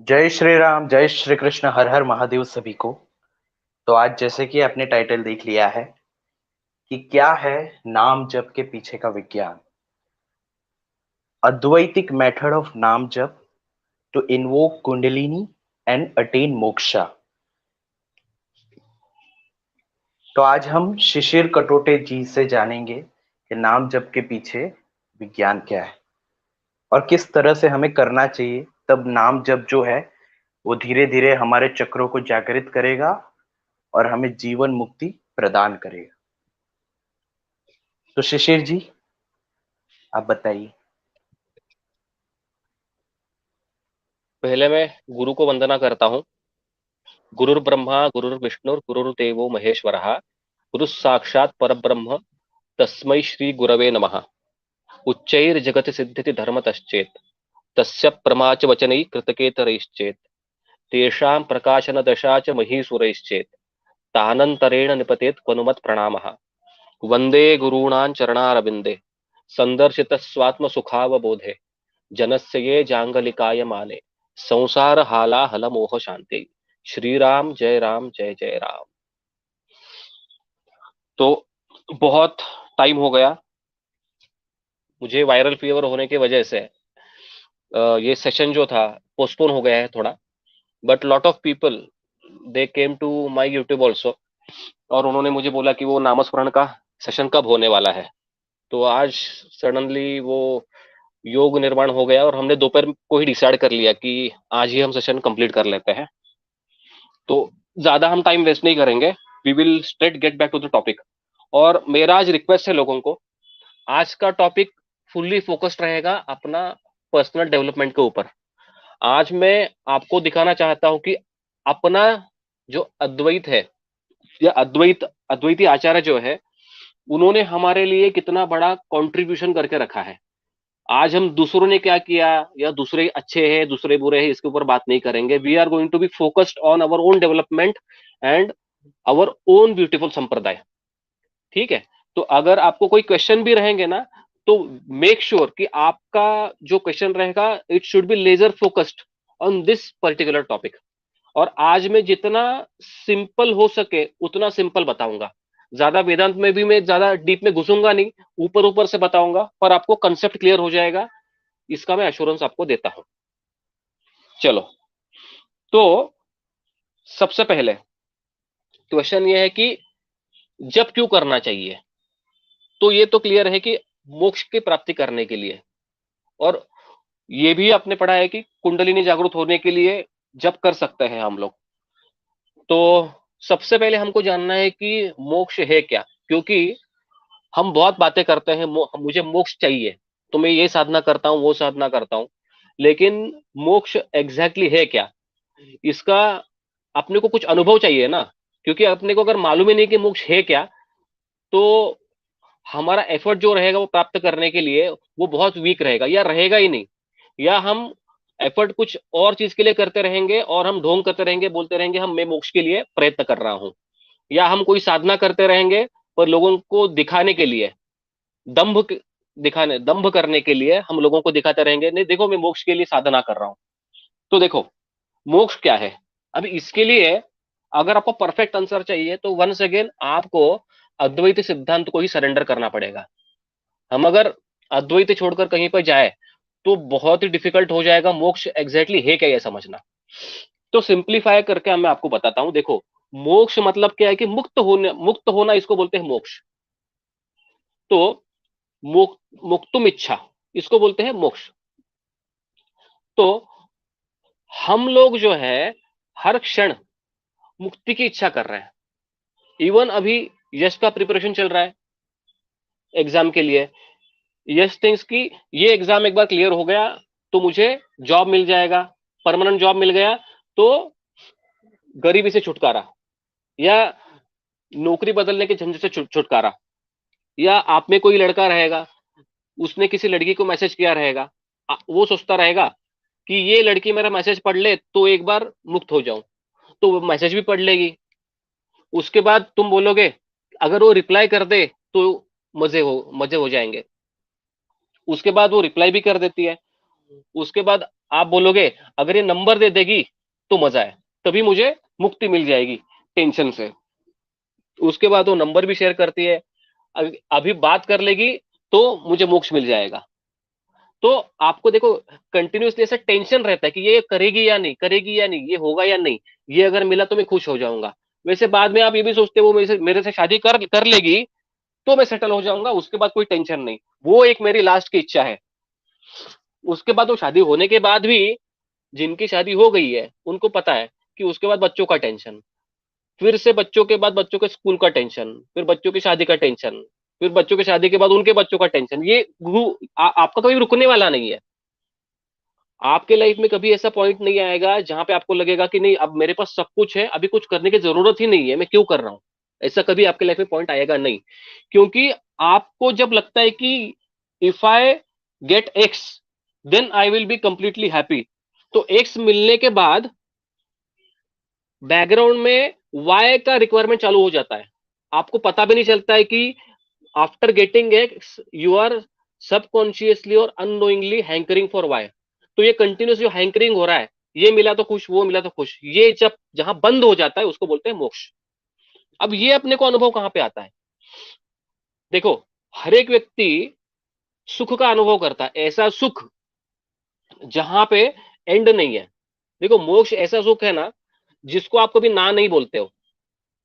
जय श्री राम, जय श्री कृष्ण, हर हर महादेव सभी को। तो आज जैसे कि आपने टाइटल देख लिया है कि क्या है नाम जप के पीछे का विज्ञान। अद्वैतिक मेथड ऑफ नाम जप to invoke kundalini and attain moksha. तो आज हम शिशिर कटोटे जी से जानेंगे कि नाम जप के पीछे विज्ञान क्या है और किस तरह से हमें करना चाहिए। तब नाम जप जो है वो धीरे धीरे हमारे चक्रों को जागृत करेगा और हमें जीवन मुक्ति प्रदान करेगा। तो शिशिर जी, आप बताइए। पहले मैं गुरु को वंदना करता हूँ। गुरुर् ब्रह्मा गुरुर्विष्णुर् गुरुर्देवो महेश्वरः। गुरु साक्षात परब्रह्म तस्मै श्री गुरवे नमः। उच्चैर्जगति सिद्धिति धर्मतश्चेत् तस्य प्रमाच वचनै कृतकेतरैश्चेत् तेषां प्रकाशन दशा च महीसुरैश्चेत् तानन्तरेण निपतेत् क्वनुमत् प्रणामः। वन्दे गुरूणां चरणारविन्दे सन्दर्शितस्वात्मसुखावबोधे जनस्य ये जांगलिकाय माने संसार हाला हल मोह शांति। श्री राम जय राम जय जय राम। तो बहुत टाइम हो गया। मुझे वायरल फीवर होने की वजह से ये सेशन जो था पोस्टपोन हो गया है थोड़ा। But lot of people they came to my YouTube also, और उन्होंने मुझे बोला कि वो नामस्मरण का सेशन कब होने वाला है। तो आज सडनली वो योग निर्माण हो गया और हमने दोपहर को ही डिसाइड कर लिया कि आज ही हम सेशन कंप्लीट कर लेते हैं। तो ज्यादा हम टाइम वेस्ट नहीं करेंगे। We will straight get back to the topic. और मेरा आज रिक्वेस्ट है लोगों को, आज का टॉपिक फुल्ली फोकस्ड रहेगा अपना पर्सनल डेवलपमेंट के ऊपर। आज मैं आपको दिखाना चाहता हूं कि अपना जो अद्वैत है या अद्वैती आचार्य जो है, उन्होंने हमारे लिए कितना बड़ा कंट्रीब्यूशन करके रखा है। आज हम दूसरों ने क्या किया या दूसरे अच्छे हैं दूसरे बुरे हैं इसके ऊपर बात नहीं करेंगे। We are going to be focused on our own development and our own beautiful संप्रदाय। ठीक है। तो अगर आपको कोई क्वेश्चन भी रहेंगे ना, तो मेक श्योर कि आपका जो क्वेश्चन रहेगा it should be laser focused on this particular topic. और आज मैं जितना सिंपल हो सके उतना सिंपल बताऊंगा। ज्यादा वेदांत में भी मैं ज्यादा डीप में घुसूंगा नहीं, ऊपर ऊपर से बताऊंगा, पर आपको कंसेप्ट क्लियर हो जाएगा, इसका मैं एश्योरेंस आपको देता हूं। चलो, तो सबसे पहले क्वेश्चन ये है कि जब क्यों करना चाहिए। तो ये तो क्लियर है कि मोक्ष की प्राप्ति करने के लिए। और ये भी आपने पढ़ा है कि कुंडलिनी जागृत होने के लिए जब कर सकते हैं हम लोग। तो सबसे पहले हमको जानना है कि मोक्ष है क्या। क्योंकि हम बहुत बातें करते हैं, मुझे मोक्ष चाहिए तो मैं ये साधना करता हूँ वो साधना करता हूँ, लेकिन मोक्ष एग्जैक्टली है क्या, इसका अपने को कुछ अनुभव चाहिए ना। क्योंकि अपने को अगर मालूम ही नहीं कि मोक्ष है क्या, तो हमारा एफर्ट जो रहेगा वो प्राप्त करने के लिए वो बहुत वीक रहेगा या रहेगा ही नहीं। या हम एफर्ट कुछ और चीज के लिए करते रहेंगे और हम ढोंग करते रहेंगे, बोलते रहेंगे हम मैं मोक्ष के लिए प्रयत्न कर रहा हूं। या हम कोई साधना करते रहेंगे पर लोगों को दिखाने के लिए, दंभ दिखाने दंभ करने के लिए हम लोगों को दिखाते रहेंगे, नहीं देखो मैं मोक्ष के लिए साधना कर रहा हूं। तो देखो, मोक्ष क्या है। अब इसके लिए अगर आपको परफेक्ट आंसर चाहिए तो वंस अगेन आपको अद्वैत सिद्धांत को ही सरेंडर करना पड़ेगा। हम अगर अद्वैत छोड़कर कहीं पर जाए तो बहुत ही डिफिकल्ट हो जाएगा मोक्ष एग्जैक्टली है क्या ये समझना। तो सिंप्लीफाई करके मैं आपको बताता हूं। देखो, मोक्ष मतलब क्या है कि मुक्त होना इसको बोलते हैं मोक्ष। तो मुक्तुम इच्छा इसको बोलते हैं मोक्ष। तो हम लोग जो है हर क्षण मुक्ति की इच्छा कर रहे हैं। इवन अभी यश का प्रिपरेशन चल रहा है एग्जाम के लिए। यश थिंग्स की ये एग्जाम एक बार क्लियर हो गया तो मुझे जॉब मिल जाएगा, परमानेंट जॉब मिल गया तो गरीबी से छुटकारा, या नौकरी बदलने के झंझट से छुटकारा। या आप में कोई लड़का रहेगा, उसने किसी लड़की को मैसेज किया रहेगा, वो सोचता रहेगा कि ये लड़की मेरा मैसेज पढ़ ले तो एक बार मुक्त हो जाऊं, तो वो मैसेज भी पढ़ लेगी। उसके बाद तुम बोलोगे अगर वो रिप्लाई कर दे तो मजे हो जाएंगे। उसके बाद वो रिप्लाई भी कर देती है। उसके बाद आप बोलोगे अगर ये नंबर दे देगी तो मजा है, तभी मुझे मुक्ति मिल जाएगी टेंशन से। उसके बाद वो नंबर भी शेयर करती है, अभी बात कर लेगी तो मुझे मोक्ष मिल जाएगा। तो आपको देखो कंटिन्यूसली ऐसा टेंशन रहता है कि ये करेगी या नहीं, करेगी या नहीं, ये होगा या नहीं, ये अगर मिला तो मैं खुश हो जाऊंगा। वैसे बाद में आप ये भी सोचते हो वो मेरे से शादी कर कर लेगी तो मैं सेटल हो जाऊंगा, उसके बाद कोई टेंशन नहीं। वो एक मेरी लास्ट की इच्छा है। उसके बाद वो शादी होने के बाद भी, जिनकी शादी हो गई है उनको पता है कि उसके बाद बच्चों का टेंशन, फिर से बच्चों के बाद बच्चों के स्कूल का टेंशन, फिर बच्चों की शादी का टेंशन, फिर बच्चों की शादी के बाद उनके बच्चों का टेंशन। ये आपका कभी रुकने वाला नहीं है। आपके लाइफ में कभी ऐसा पॉइंट नहीं आएगा जहां पे आपको लगेगा कि नहीं अब मेरे पास सब कुछ है, अभी कुछ करने की जरूरत ही नहीं है, मैं क्यों कर रहा हूं। ऐसा कभी आपके लाइफ में पॉइंट आएगा नहीं। क्योंकि आपको जब लगता है कि if I get X then I will be completely happy, तो एक्स मिलने के बाद बैकग्राउंड में वाई का रिक्वायरमेंट चालू हो जाता है। आपको पता भी नहीं चलता है कि after getting X you are subconsciously और अननोइंगली हैंकरिंग फॉर वाई। तो ये कंटिन्यूस जो हैंकरिंग हो रहा है, ये मिला तो खुश, वो मिला तो खुश, ये जब जहां बंद हो जाता है उसको बोलते हैं मोक्ष। अब ये अपने को अनुभव कहां पे आता है? देखो, हर एक व्यक्ति सुख का अनुभव करता है, ऐसा सुख जहां पे एंड नहीं है। देखो, मोक्ष ऐसा सुख है ना जिसको आप कभी ना नहीं बोलते हो।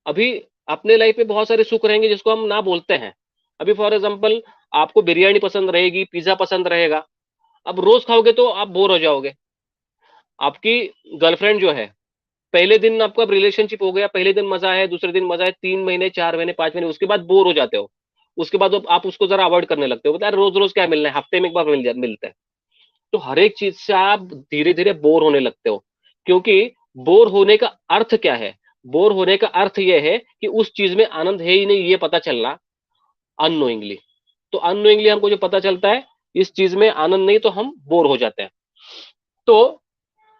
अभी अपने लाइफ में बहुत सारे सुख रहेंगे जिसको हम ना बोलते हैं। अभी फॉर एग्जाम्पल, आपको बिरयानी पसंद रहेगी, पिज्जा पसंद रहेगा, अब रोज खाओगे तो आप बोर हो जाओगे। आपकी गर्लफ्रेंड जो है, पहले दिन आपका रिलेशनशिप हो गया, पहले दिन मजा है, दूसरे दिन मजा है, 3 महीने, 4 महीने, 5 महीने, उसके बाद बोर हो जाते हो। उसके बाद आप उसको जरा अवॉइड करने लगते हो, बता रोज रोज क्या मिलना है, हफ्ते में एक बार मिलते हैं। तो हर एक चीज से आप धीरे धीरे बोर होने लगते हो। क्योंकि बोर होने का अर्थ क्या है? बोर होने का अर्थ यह है कि उस चीज में आनंद है ही नहीं, ये पता चलना अननोइंगली। तो अननोइंगली हमको जो पता चलता है इस चीज में आनंद नहीं, तो हम बोर हो जाते हैं। तो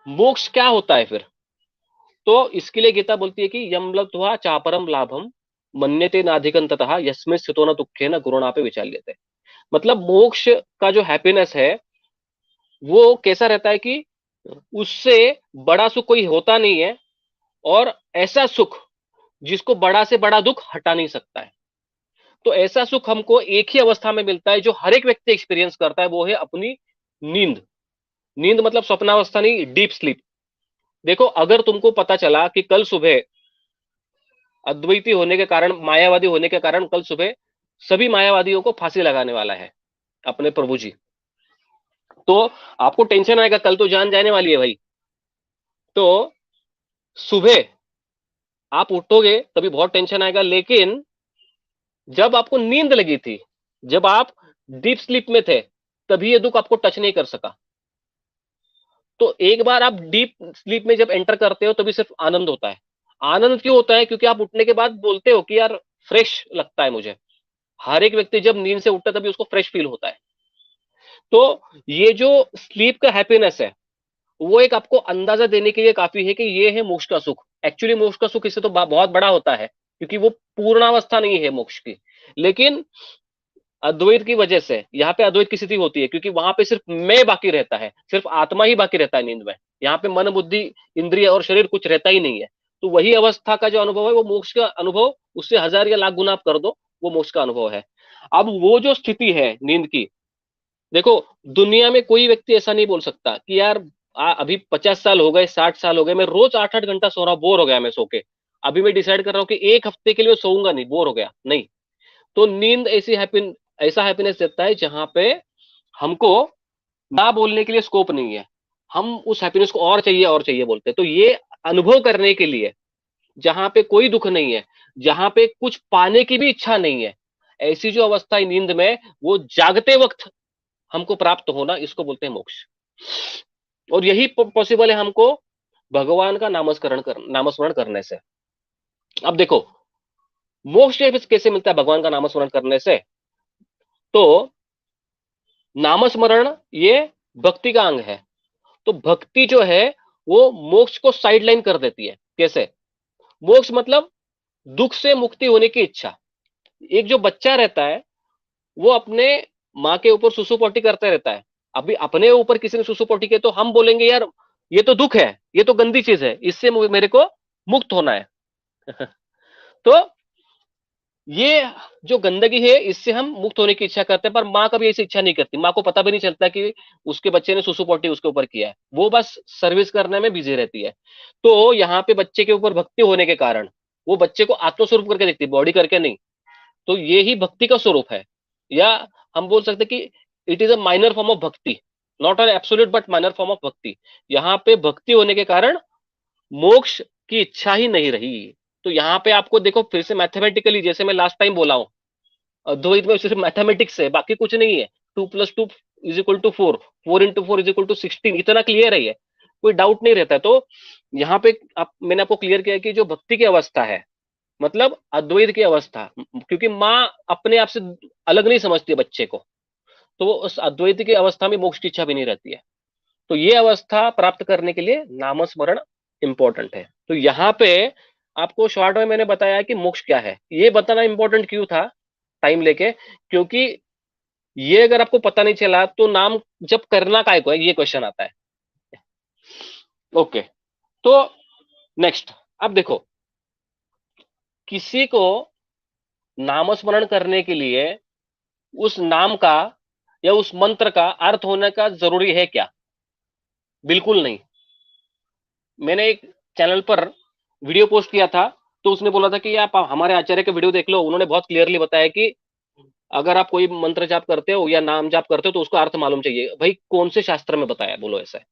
मोक्ष क्या होता है फिर? तो इसके लिए गीता बोलती है कि यम लब्ध्वा चापरम लाभम मन्यते नाधिकं ततः यस्मिन् स्थितो न दुःखेन गुरुणापि विचाल्यते। मतलब मोक्ष का जो हैप्पीनेस है वो कैसा रहता है कि उससे बड़ा सुख कोई होता नहीं है, और ऐसा सुख जिसको बड़ा से बड़ा दुख हटा नहीं सकता है। तो ऐसा सुख हमको एक ही अवस्था में मिलता है जो हर एक व्यक्ति एक्सपीरियंस करता है, वो है अपनी नींद। नींद मतलब स्वप्नावस्था नहीं, डीप स्लीप। देखो, अगर तुमको पता चला कि कल सुबह अद्वैती होने के कारण, मायावादी होने के कारण कल सुबह सभी मायावादियों को फांसी लगाने वाला है अपने प्रभु जी, तो आपको टेंशन आएगा, कल तो जान जाने वाली है भाई। तो सुबह आप उठोगे तभी बहुत टेंशन आएगा, लेकिन जब आपको नींद लगी थी, जब आप डीप स्लीप में थे, तभी ये दुख आपको टच नहीं कर सका। तो एक बार आप डीप स्लीप में जब एंटर करते हो तभी सिर्फ आनंद होता है। आनंद क्यों होता है? क्योंकि आप उठने के बाद बोलते हो कि यार फ्रेश लगता है मुझे। हर एक व्यक्ति जब नींद से उठता है तभी उसको फ्रेश फील होता है। तो ये जो स्लीप का हैप्पीनेस है, वो एक आपको अंदाजा देने के लिए काफी है कि ये है मोक्ष का सुख। एक्चुअली मोक्ष का सुख इससे तो बहुत बड़ा होता है, क्योंकि वो पूर्णावस्था नहीं है मोक्ष की। लेकिन अद्वैत की वजह से यहाँ पे अद्वैत की स्थिति होती है, क्योंकि वहां पे सिर्फ मैं बाकी रहता है, सिर्फ आत्मा ही बाकी रहता है नींद में। यहाँ पे मन, बुद्धि, इंद्रिय और शरीर कुछ रहता ही नहीं है। तो वही अवस्था का जो अनुभव है वो मोक्ष का अनुभव, उससे 1000 या लाख गुना आप कर दो, वो मोक्ष का अनुभव है। अब वो जो स्थिति है नींद की, देखो, दुनिया में कोई व्यक्ति ऐसा नहीं बोल सकता कि यार अभी 50 साल हो गए, 60 साल हो गए, मैं रोज 8 8 घंटा सो रहा हूं, बोर हो गया मैं सो के, अभी मैं डिसाइड कर रहा हूँ कि एक हफ्ते के लिए मैं सोऊंगा नहीं, बोर हो गया नहीं। तो नींद ऐसा हैप्पीनेस देता है जहां पे हमको ना बोलने के लिए स्कोप नहीं है। हम उस हैप्पीनेस को और चाहिए बोलते हैं। तो ये अनुभव करने के लिए, जहां पे कोई दुख नहीं है, जहां पे कुछ पाने की भी इच्छा नहीं है, ऐसी जो अवस्था है नींद में, वो जागते वक्त हमको प्राप्त होना, इसको बोलते हैं मोक्ष। और यही पॉसिबल है हमको भगवान का नामस्मरण करने से। अब देखो, मोक्ष कैसे मिलता है भगवान का नामस्मरण करने से? तो नामस्मरण ये भक्ति का अंग है। तो भक्ति जो है वो मोक्ष को साइडलाइन कर देती है। कैसे? मोक्ष मतलब दुख से मुक्ति होने की इच्छा। एक जो बच्चा रहता है वो अपने माँ के ऊपर सुसु पोटी करते रहता है। अभी अपने ऊपर किसी ने सुसुपोटी किया तो हम बोलेंगे यार ये तो दुख है, ये तो गंदी चीज है, इससे मेरे को मुक्त होना है। तो ये जो गंदगी है इससे हम मुक्त होने की इच्छा करते हैं, पर माँ कभी ऐसी इच्छा नहीं करती। माँ को पता भी नहीं चलता कि उसके बच्चे ने सुसु पोटी उसके ऊपर किया है, वो बस सर्विस करने में बिजी रहती है। तो यहाँ पे बच्चे के ऊपर भक्ति होने के कारण वो बच्चे को आत्मस्वरूप करके देखती है, बॉडी करके नहीं। तो ये ही भक्ति का स्वरूप है, या हम बोल सकते कि it is a minor form of bhakti, not an absolute but minor form of bhakti. यहाँ पे भक्ति होने के कारण मोक्ष की इच्छा ही नहीं रही। तो यहाँ पे आपको देखो फिर से मैथमेटिकली, जैसे मैं लास्ट टाइम बोला हूं, द्वैत में सिर्फ मैथमेटिक्स है, बाकी कुछ नहीं है। 2 + 2 is equal to 4, 4 × 4 is equal to 16, इतना क्लियर है, ये कोई डाउट नहीं रहता है। तो यहाँ पे मैंने आपको क्लियर किया कि जो भक्ति की अवस्था है मतलब अद्वैत की अवस्था, क्योंकि माँ अपने आप से अलग नहीं समझती है बच्चे को, तो वो उस अद्वैत की अवस्था में मोक्ष की इच्छा भी नहीं रहती है। तो ये अवस्था प्राप्त करने के लिए नामस्मरण इंपॉर्टेंट है। तो यहाँ पे आपको शॉर्ट में मैंने बताया कि मोक्ष क्या है। ये बताना इंपॉर्टेंट क्यों था टाइम लेके, क्योंकि ये अगर आपको पता नहीं चला तो नाम जब करना काय को है, ये क्वेश्चन आता है। ओके, तो नेक्स्ट, अब देखो किसी को नामस्मरण करने के लिए उस नाम का या उस मंत्र का अर्थ होने का जरूरी है क्या? बिल्कुल नहीं। मैंने एक चैनल पर वीडियो पोस्ट किया था, तो उसने बोला था कि आप हमारे आचार्य का वीडियो देख लो, उन्होंने बहुत क्लियरली बताया कि अगर आप कोई मंत्र जाप करते हो या नाम जाप करते हो तो उसका अर्थ मालूम चाहिए। भाई कौन से शास्त्र में बताया, बोलो ऐसा है,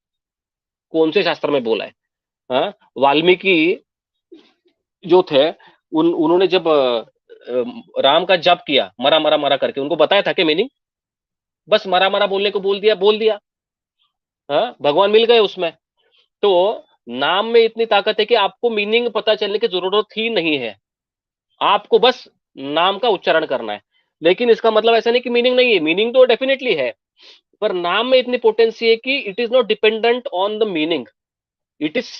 कौन से शास्त्र में बोला है? हाँ, वाल्मीकि जो थे उन्होंने जब राम का जाप किया मरा मरा मरा करके, उनको बताया था कि मीनिंग? बस मरा मरा बोलने को बोल दिया। हाँ, भगवान मिल गए उसमें। तो नाम में इतनी ताकत है कि आपको मीनिंग पता चलने की जरूरत ही नहीं है, आपको बस नाम का उच्चारण करना है। लेकिन इसका मतलब ऐसा नहीं कि मीनिंग नहीं है, मीनिंग तो डेफिनेटली है, पर नाम में इतनी पोटेंसी है कि it is not dependent on the meaning, it is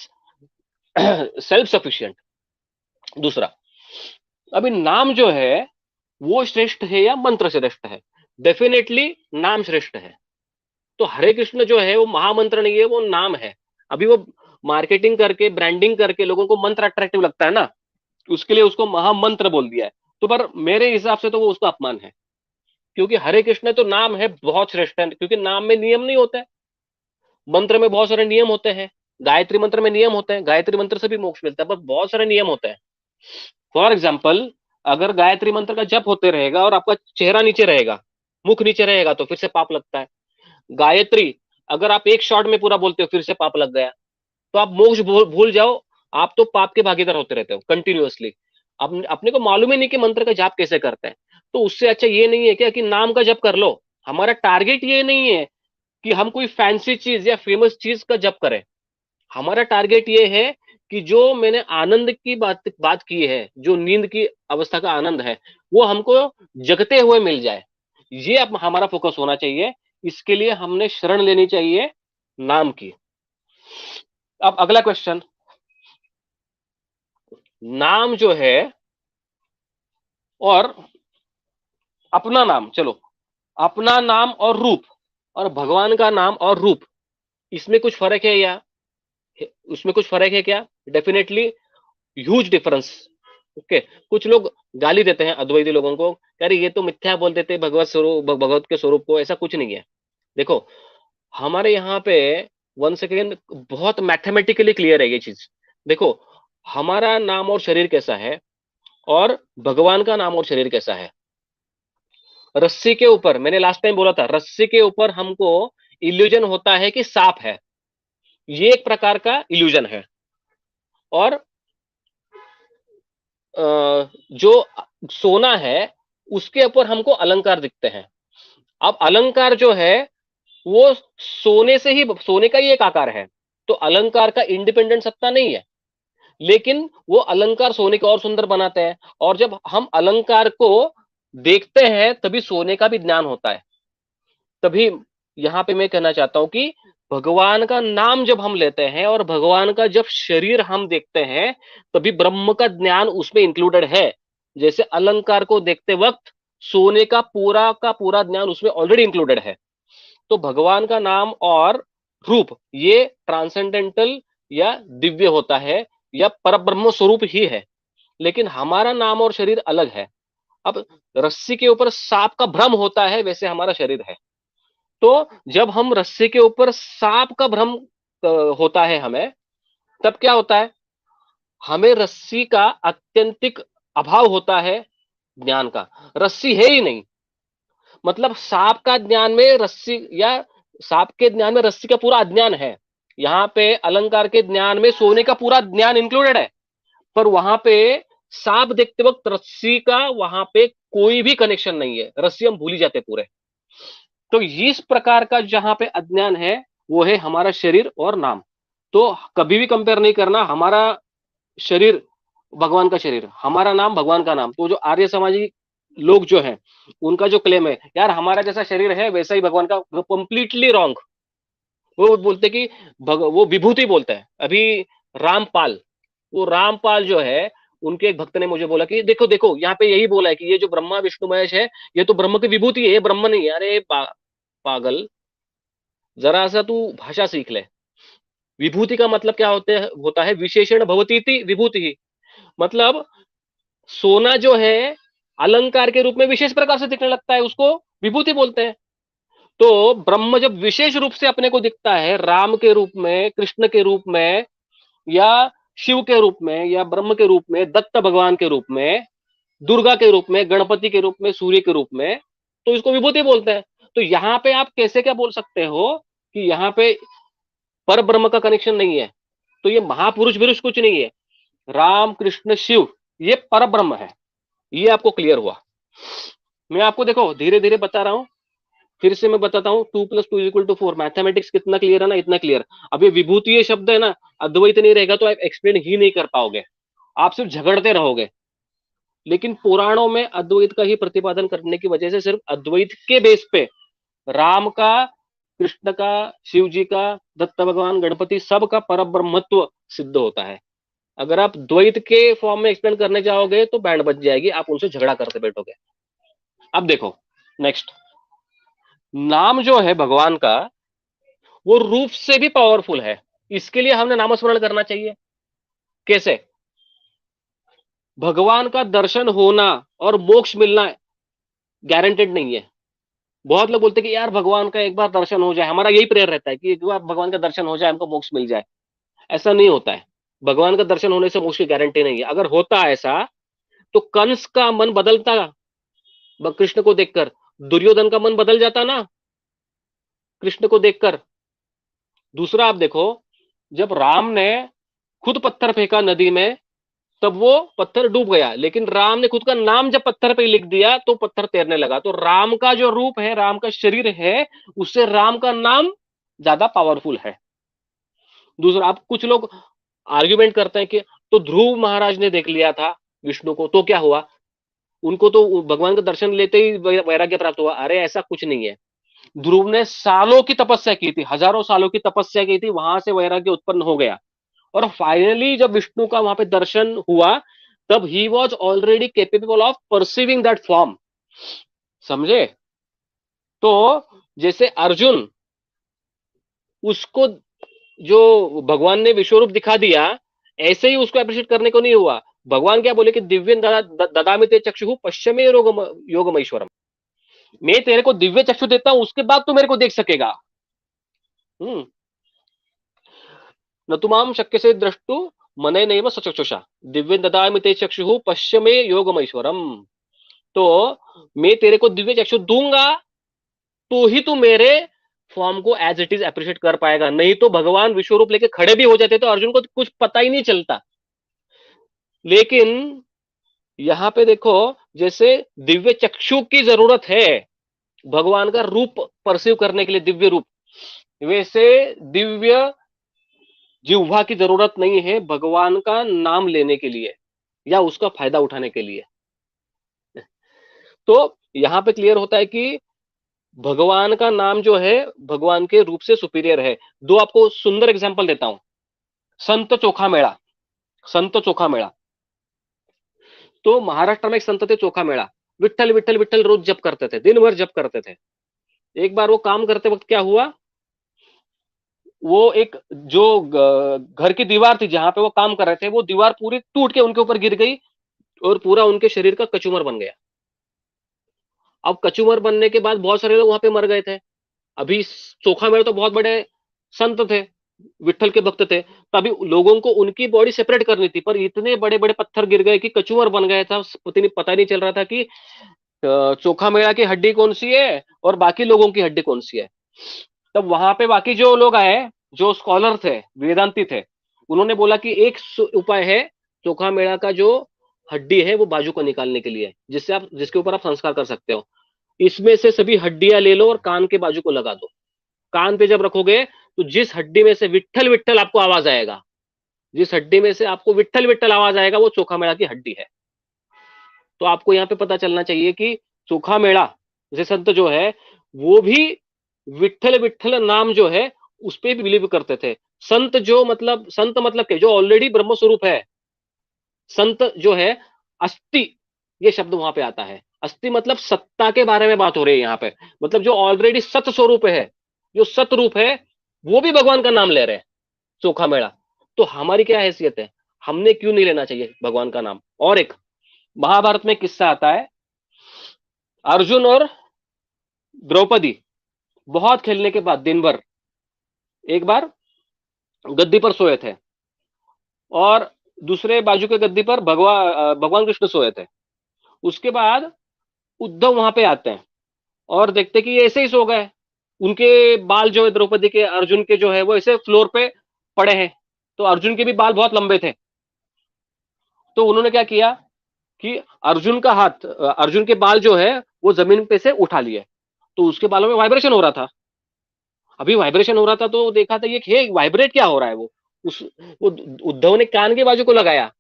self sufficient. दूसरा, अभी नाम जो है वो श्रेष्ठ है या मंत्र श्रेष्ठ है? डेफिनेटली नाम श्रेष्ठ है। तो हरे कृष्ण जो है वो महामंत्र नहीं है, वो नाम है। अभी वो मार्केटिंग करके ब्रांडिंग करके लोगों को मंत्र अट्रैक्टिव लगता है ना, उसके लिए उसको महामंत्र बोल दिया है। तो पर मेरे हिसाब से तो वो उसका अपमान है, क्योंकि हरे कृष्ण तो नाम है बहुत श्रेष्ठ है, क्योंकि नाम में नियम नहीं होता है। मंत्र में बहुत सारे नियम होते हैं, गायत्री मंत्र में नियम होते हैं, गायत्री मंत्र से भी मोक्ष मिलता है, पर बहुत सारे नियम होते हैं। फॉर एग्जाम्पल, अगर गायत्री मंत्र का जप होते रहेगा और आपका चेहरा नीचे रहेगा, मुख नीचे रहेगा, तो फिर से पाप लगता है। गायत्री अगर आप एक शॉट में पूरा बोलते हो फिर से पाप लग गया, तो आप मोक्ष भूल जाओ, आप तो पाप के भागीदार होते रहते हो कंटिन्यूअसली। अपने को मालूम ही नहीं कि मंत्र का जाप कैसे करते हैं। तो उससे अच्छा ये नहीं है क्या कि नाम का जप कर लो? हमारा टारगेट ये नहीं है कि हम कोई फैंसी चीज या फेमस चीज का जप करें। हमारा टारगेट ये है कि जो मैंने आनंद की बात की है, जो नींद की अवस्था का आनंद है, वो हमको जगते हुए मिल जाए। ये अब हमारा फोकस होना चाहिए। इसके लिए हमने शरण लेनी चाहिए नाम की। अब अगला क्वेश्चन, नाम जो है और अपना नाम, चलो अपना नाम और रूप और भगवान का नाम और रूप, इसमें कुछ फर्क है या उसमें कुछ फर्क है क्या? Definitely huge difference. ओके, कुछ लोग गाली देते हैं अद्वैती लोगों को, अरे ये तो मिथ्या बोल देते भगवत स्वरूप, भगवत के स्वरूप को। ऐसा कुछ नहीं है। देखो हमारे यहाँ पे वन सेकेंड बहुत मैथमेटिकली क्लियर है ये चीज। देखो हमारा नाम और शरीर कैसा है और भगवान का नाम और शरीर कैसा है। रस्सी के ऊपर, मैंने लास्ट टाइम बोला था, रस्सी के ऊपर हमको इल्यूजन होता है कि सांप है, ये एक प्रकार का इल्यूजन है। और जो सोना है उसके ऊपर हमको अलंकार दिखते हैं। अब अलंकार जो है वो सोने से ही, सोने का ही एक आकार है, तो अलंकार का इंडिपेंडेंट सत्ता नहीं है, लेकिन वो अलंकार सोने को और सुंदर बनाते हैं। और जब हम अलंकार को देखते हैं तभी सोने का भी ज्ञान होता है। तभी यहां पे मैं कहना चाहता हूं कि भगवान का नाम जब हम लेते हैं और भगवान का जब शरीर हम देखते हैं तभी ब्रह्म का ज्ञान उसमें इंक्लूडेड है। जैसे अलंकार को देखते वक्त सोने का पूरा ज्ञान उसमें ऑलरेडी इंक्लूडेड है। तो भगवान का नाम और रूप ये ट्रांसेंडेंटल या दिव्य होता है या परब्रह्म स्वरूप ही है, लेकिन हमारा नाम और शरीर अलग है। अब रस्सी के ऊपर सांप का भ्रम होता है, वैसे हमारा शरीर है। तो जब हम रस्सी के ऊपर सांप का भ्रम होता है हमें, तब क्या होता है, हमें रस्सी का अत्यंतिक अभाव होता है, ज्ञान का। रस्सी है ही नहीं, मतलब सांप का ज्ञान में रस्सी, या सांप के ज्ञान में रस्सी का पूरा अज्ञान है। यहाँ पे अलंकार के ज्ञान में सोने का पूरा ज्ञान इंक्लूडेड है, पर वहां पे सांप देखते वक्त रस्सी का वहां पे कोई भी कनेक्शन नहीं है, रस्सी हम भूल ही जाते पूरे। तो इस प्रकार का जहां पे अज्ञान है, वो है हमारा शरीर और नाम। तो कभी भी कंपेयर नहीं करना, हमारा शरीर भगवान का शरीर, हमारा नाम भगवान का नाम। तो जो आर्य समाजी लोग जो है, उनका जो क्लेम है यार हमारा जैसा शरीर है वैसा ही भगवान का, कंप्लीटली रॉन्ग। वो बोलते कि वो विभूति बोलते हैं। अभी रामपाल, वो रामपाल जो है, उनके एक भक्त ने मुझे बोला कि देखो देखो यहाँ पे यही बोला है कि ये जो ब्रह्मा विष्णु महेश है, ये तो ब्रह्म की विभूति है, ये ब्रह्म नहीं है। अरे पागल, जरा सा तू भाषा सीख ले। विभूति का मतलब क्या होता है, विशेषण भवती थी विभूति ही, मतलब सोना जो है अलंकार के रूप में विशेष प्रकार से दिखने लगता है, उसको विभूति बोलते हैं। तो ब्रह्म जब विशेष रूप से अपने को दिखता है, राम के रूप में, कृष्ण के रूप में, या शिव के रूप में, या ब्रह्म के रूप में, दत्त भगवान के रूप में, दुर्गा के रूप में, गणपति के रूप में, सूर्य के रूप में, तो इसको विभूति बोलते हैं। तो यहां पे आप कैसे क्या बोल सकते हो कि यहाँ पे पर ब्रह्म का कनेक्शन नहीं है? तो ये महापुरुष विरुष कुछ नहीं है, राम कृष्ण शिव ये पर ब्रह्म है। ये आपको क्लियर हुआ? मैं आपको देखो धीरे धीरे बता रहा हूं, फिर से मैं बताता हूं, 2+2=4, मैथमेटिक्स कितना क्लियर है ना, इतना क्लियर। अब ये विभूति ये शब्द है ना, अद्वैत नहीं रहेगा तो आप एक्सप्लेन ही नहीं कर पाओगे, आप सिर्फ झगड़ते रहोगे। लेकिन पुराणों में अद्वैत का ही प्रतिपादन करने की वजह से सिर्फ अद्वैत के बेस पे राम का, कृष्ण का, शिव जी का, दत्त भगवान, गणपति, सब का परब्रह्मत्व सिद्ध होता है। अगर आप द्वैत के फॉर्म में एक्सप्लेन करने जाओगे तो बैंड बज जाएगी, आप उनसे झगड़ा करते बैठोगे। अब देखो नेक्स्ट, नाम जो है भगवान का, वो रूप से भी पावरफुल है। इसके लिए हमने नामस्मरण करना चाहिए। कैसे? भगवान का दर्शन होना और मोक्ष मिलना गारंटेड नहीं है। बहुत लोग बोलते हैं कि यार भगवान का एक बार दर्शन हो जाए, हमारा यही प्रेयर रहता है कि एक बार भगवान का दर्शन हो जाए, हमको मोक्ष मिल जाए। ऐसा नहीं होता है, भगवान का दर्शन होने से मोक्ष की गारंटी नहीं है। अगर होता ऐसा तो कंस का मन बदलता कृष्ण को देखकर, दुर्योधन का मन बदल जाता ना कृष्ण को देखकर। दूसरा आप देखो, जब राम ने खुद पत्थर फेंका नदी में, तब वो पत्थर डूब गया, लेकिन राम ने खुद का नाम जब पत्थर पे लिख दिया तो पत्थर तैरने लगा। तो राम का जो रूप है, राम का शरीर है, उससे राम का नाम ज्यादा पावरफुल है। दूसरा, आप कुछ लोग आर्ग्यूमेंट करते हैं कि तो ध्रुव महाराज ने देख लिया था विष्णु को, तो क्या हुआ, उनको तो भगवान का दर्शन लेते ही वैराग्य प्राप्त हुआ। अरे ऐसा कुछ नहीं है, ध्रुव ने सालों की तपस्या की थी, हजारों सालों की तपस्या की थी, वहां से वैराग्य उत्पन्न हो गया। और फाइनली जब विष्णु का वहां पे दर्शन हुआ, तब he was already capable of perceiving that form. समझे? तो जैसे अर्जुन, उसको जो भगवान ने विश्वरूप दिखा दिया, ऐसे ही उसको अप्रिशिएट करने को नहीं हुआ। भगवान क्या बोले कि दिव्य ददामि ते चक्षु पश्चिमे योगमैश्वरम, मैं तेरे को दिव्य चक्षु देता हूं, उसके बाद तू मेरे को देख सकेगा। न तुमाम शक्य से द्रष्टु मने नैव सचक्षुषा दिव्य ददामि ते चक्षु पश्चिमे योगमैश्वरम। तो मैं तेरे को दिव्य चक्षु दूंगा तो ही तू मेरे फॉर्म को एज इट इज अप्रिशिएट कर पाएगा, नहीं तो भगवान विश्वरूप लेके खड़े भी हो जाते तो अर्जुन को कुछ पता ही नहीं चलता। लेकिन यहां पे देखो, जैसे दिव्य चक्षु की जरूरत है भगवान का रूप परसीव करने के लिए, दिव्य रूप, वैसे दिव्य जिह्वा की जरूरत नहीं है भगवान का नाम लेने के लिए या उसका फायदा उठाने के लिए। तो यहां पे क्लियर होता है कि भगवान का नाम जो है भगवान के रूप से सुपीरियर है। दो आपको सुंदर एग्जांपल देता हूं। संत चोखा मेला, संत चोखा मेला, तो महाराष्ट्र में एक संत थे चोखा मेला, विठ्ठल विठ्ठल विठ्ठल रोज जप करते थे, दिन भर जप करते थे। एक बार वो काम करते वक्त क्या हुआ, वो एक जो घर की दीवार थी जहां पे वो काम कर रहे थे, वो दीवार पूरी टूट के उनके ऊपर गिर गई और पूरा उनके शरीर का कचूमर बन गया। अब कचूमर बनने के बाद बहुत सारे लोग वहां पे मर गए थे। अभी चोखा मेरे तो बहुत बड़े संत थे, विठल के भक्त थे, तभी लोगों को उनकी बॉडी सेपरेट करनी थी, पर इतने बड़े बड़े पत्थर गिर गए कि कचूमर बन गया था। पता नहीं चल रहा था कि चोखा मेरा की हड्डी कौन सी है और बाकी लोगों की हड्डी कौन सी है। तब वहां पे बाकी जो लोग आए, जो स्कॉलर थे, वेदांती थे, उन्होंने बोला कि एक उपाय है चोखा मेड़ा का, जो हड्डी है वो बाजू को निकालने के लिए, जिससे आप, जिसके ऊपर आप संस्कार कर सकते हो। इसमें से सभी हड्डियां ले लो और कान के बाजू को लगा दो। कान पे जब रखोगे तो जिस हड्डी में से विट्ठल विट्ठल आपको आवाज आएगा, जिस हड्डी में से आपको विट्ठल विट्ठल आवाज आएगा, वो चोखा मेड़ा की हड्डी है। तो आपको यहाँ पे पता चलना चाहिए कि चोखा मेड़ा जैसे संत जो है, वो भी विट्ठल विट्ठल नाम जो है उस पे भी बिलीव करते थे। संत जो मतलब, संत मतलब के जो ऑलरेडी ब्रह्म स्वरूप है। संत जो है, अस्थि, ये शब्द वहां पे आता है। अस्थि मतलब सत्ता के बारे में बात हो रही है यहाँ पे, मतलब जो ऑलरेडी सत स्वरूप है, जो सत रूप है, वो भी भगवान का नाम ले रहे हैं, चोखा मेड़ा। तो हमारी क्या हैसियत है, हमने क्यों नहीं लेना चाहिए भगवान का नाम। और एक महाभारत में किस्सा आता है, अर्जुन और द्रौपदी बहुत खेलने के बाद दिन भर एक बार गद्दी पर सोए थे, और दूसरे बाजू के गद्दी पर भगवान कृष्ण सोए थे। उसके बाद उद्धव वहां पे आते हैं और देखते कि ये ऐसे ही सो गए। उनके बाल जो है द्रौपदी के, अर्जुन के जो है, वो ऐसे फ्लोर पे पड़े हैं। तो अर्जुन के भी बाल बहुत लंबे थे। तो उन्होंने क्या किया कि अर्जुन का हाथ, अर्जुन के बाल जो है वो जमीन पे से उठा लिए। तो उसके बालों में वाइब्रेशन हो रहा था। अभी वाइब्रेशन हो रहा था तो देखा था ये वाइब्रेट क्या हो रहा है। उस वो उद्धव ने कान के बाजू को लगाया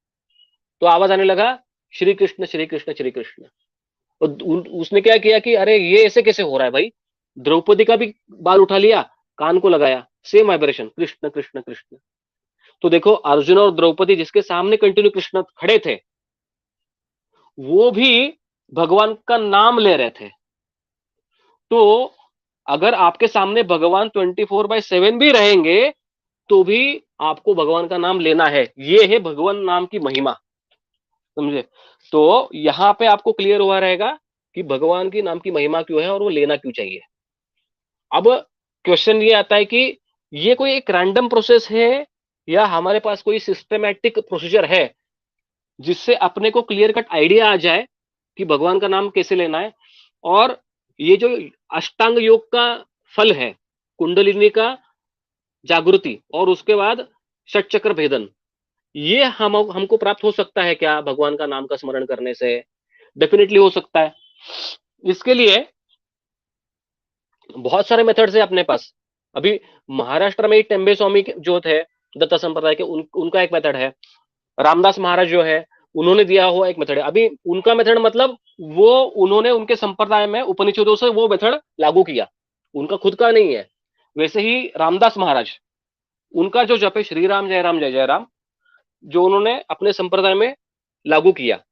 तो आवाज आने लगा, श्री कृष्ण श्री कृष्ण श्री कृष्ण। तो उसने क्या किया कि अरे ये ऐसे कैसे हो रहा है भाई। द्रौपदी का भी बाल उठा लिया, कान को लगाया, सेम वाइब्रेशन, कृष्ण कृष्ण कृष्ण। तो देखो अर्जुन और द्रौपदी जिसके सामने कंटिन्यू कृष्ण खड़े थे, वो भी भगवान का नाम ले रहे थे। तो अगर आपके सामने भगवान 24/7 भी रहेंगे तो भी आपको भगवान का नाम लेना है। ये है भगवान नाम की महिमा, समझे। तो यहां पे आपको क्लियर हुआ रहेगा कि भगवान की नाम की महिमा क्यों है और वो लेना क्यों चाहिए। अब क्वेश्चन ये आता है कि ये कोई एक रैंडम प्रोसेस है या हमारे पास कोई सिस्टमैटिक प्रोसीजर है जिससे अपने को क्लियर कट आइडिया आ जाए कि भगवान का नाम कैसे लेना है। और ये जो अष्टांग योग का फल है, कुंडलिनी का जागृति और उसके बाद षट चक्र भेदन, ये हमको प्राप्त हो सकता है क्या भगवान का नाम का स्मरण करने से? डेफिनेटली हो सकता है। इसके लिए बहुत सारे मेथड्स है अपने पास। अभी महाराष्ट्र में टेम्बे स्वामी जो थे दत्ता संप्रदाय के, उनका एक मेथड है। रामदास महाराज जो है, उन्होंने दिया हुआ एक मेथड है। अभी उनका मेथड मतलब वो उन्होंने उनके संप्रदाय में उपनिषदों से वो मेथड लागू किया, उनका खुद का नहीं है। वैसे ही रामदास महाराज, उनका जो जप है श्री राम जय राम जय जय राम, जो उन्होंने अपने संप्रदाय में लागू किया,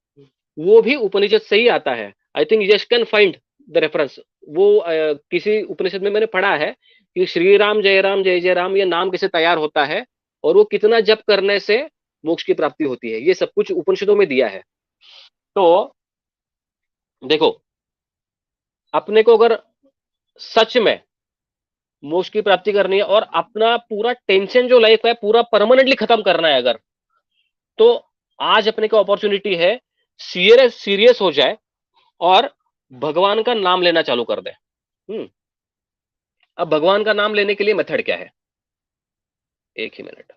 वो भी उपनिषद से ही आता है। I think yes can find the reference. वो किसी उपनिषद में मैंने पढ़ा है कि श्री राम जय जय राम ये नाम कैसे तैयार होता है और वो कितना जप करने से मोक्ष की प्राप्ति होती है, ये सब कुछ उपनिषदों में दिया है। तो देखो, अपने को अगर सच में मोक्ष की प्राप्ति करनी है और अपना पूरा टेंशन जो लाइफ है पूरा परमानेंटली खत्म करना है अगर, तो आज अपने को अपॉर्चुनिटी है, सीरियस सीरियस हो जाए और भगवान का नाम लेना चालू कर दे। अब भगवान का नाम लेने के लिए मेथड क्या है, एक ही मिनट।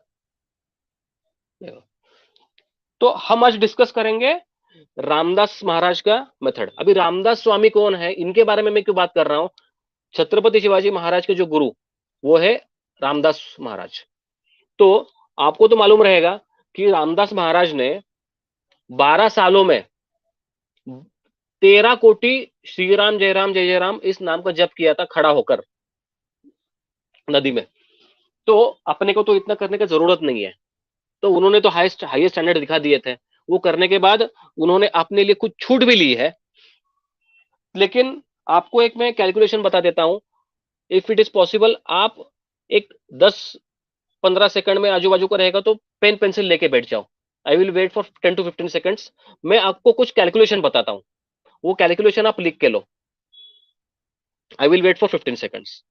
तो हम आज डिस्कस करेंगे रामदास महाराज का मेथड। अभी रामदास स्वामी कौन है, इनके बारे में मैं क्यों बात कर रहा हूं। छत्रपति शिवाजी महाराज के जो गुरु, वो है रामदास महाराज। तो आपको तो मालूम रहेगा कि रामदास महाराज ने 12 सालों में 13 कोटि श्री राम जय जय राम इस नाम का जप किया था खड़ा होकर नदी में। तो अपने को तो इतना करने की जरूरत नहीं है। तो उन्होंने तो हाईएस्ट स्टैंडर्ड दिखा दिए थे। वो करने के बाद उन्होंने अपने लिए कुछ छूट भी ली है। लेकिन आपको एक मैं कैलकुलेशन बता देता हूं, इफ इट इज पॉसिबल आप एक 10-15 सेकंड में आजू बाजू का रहेगा तो पेन पेंसिल लेके बैठ जाओ। I will wait for 10 to 15 seconds। मैं आपको कुछ कैलकुलेशन बताता हूं, वो कैलकुलेशन आप लिख के लो। I will wait for 15 seconds।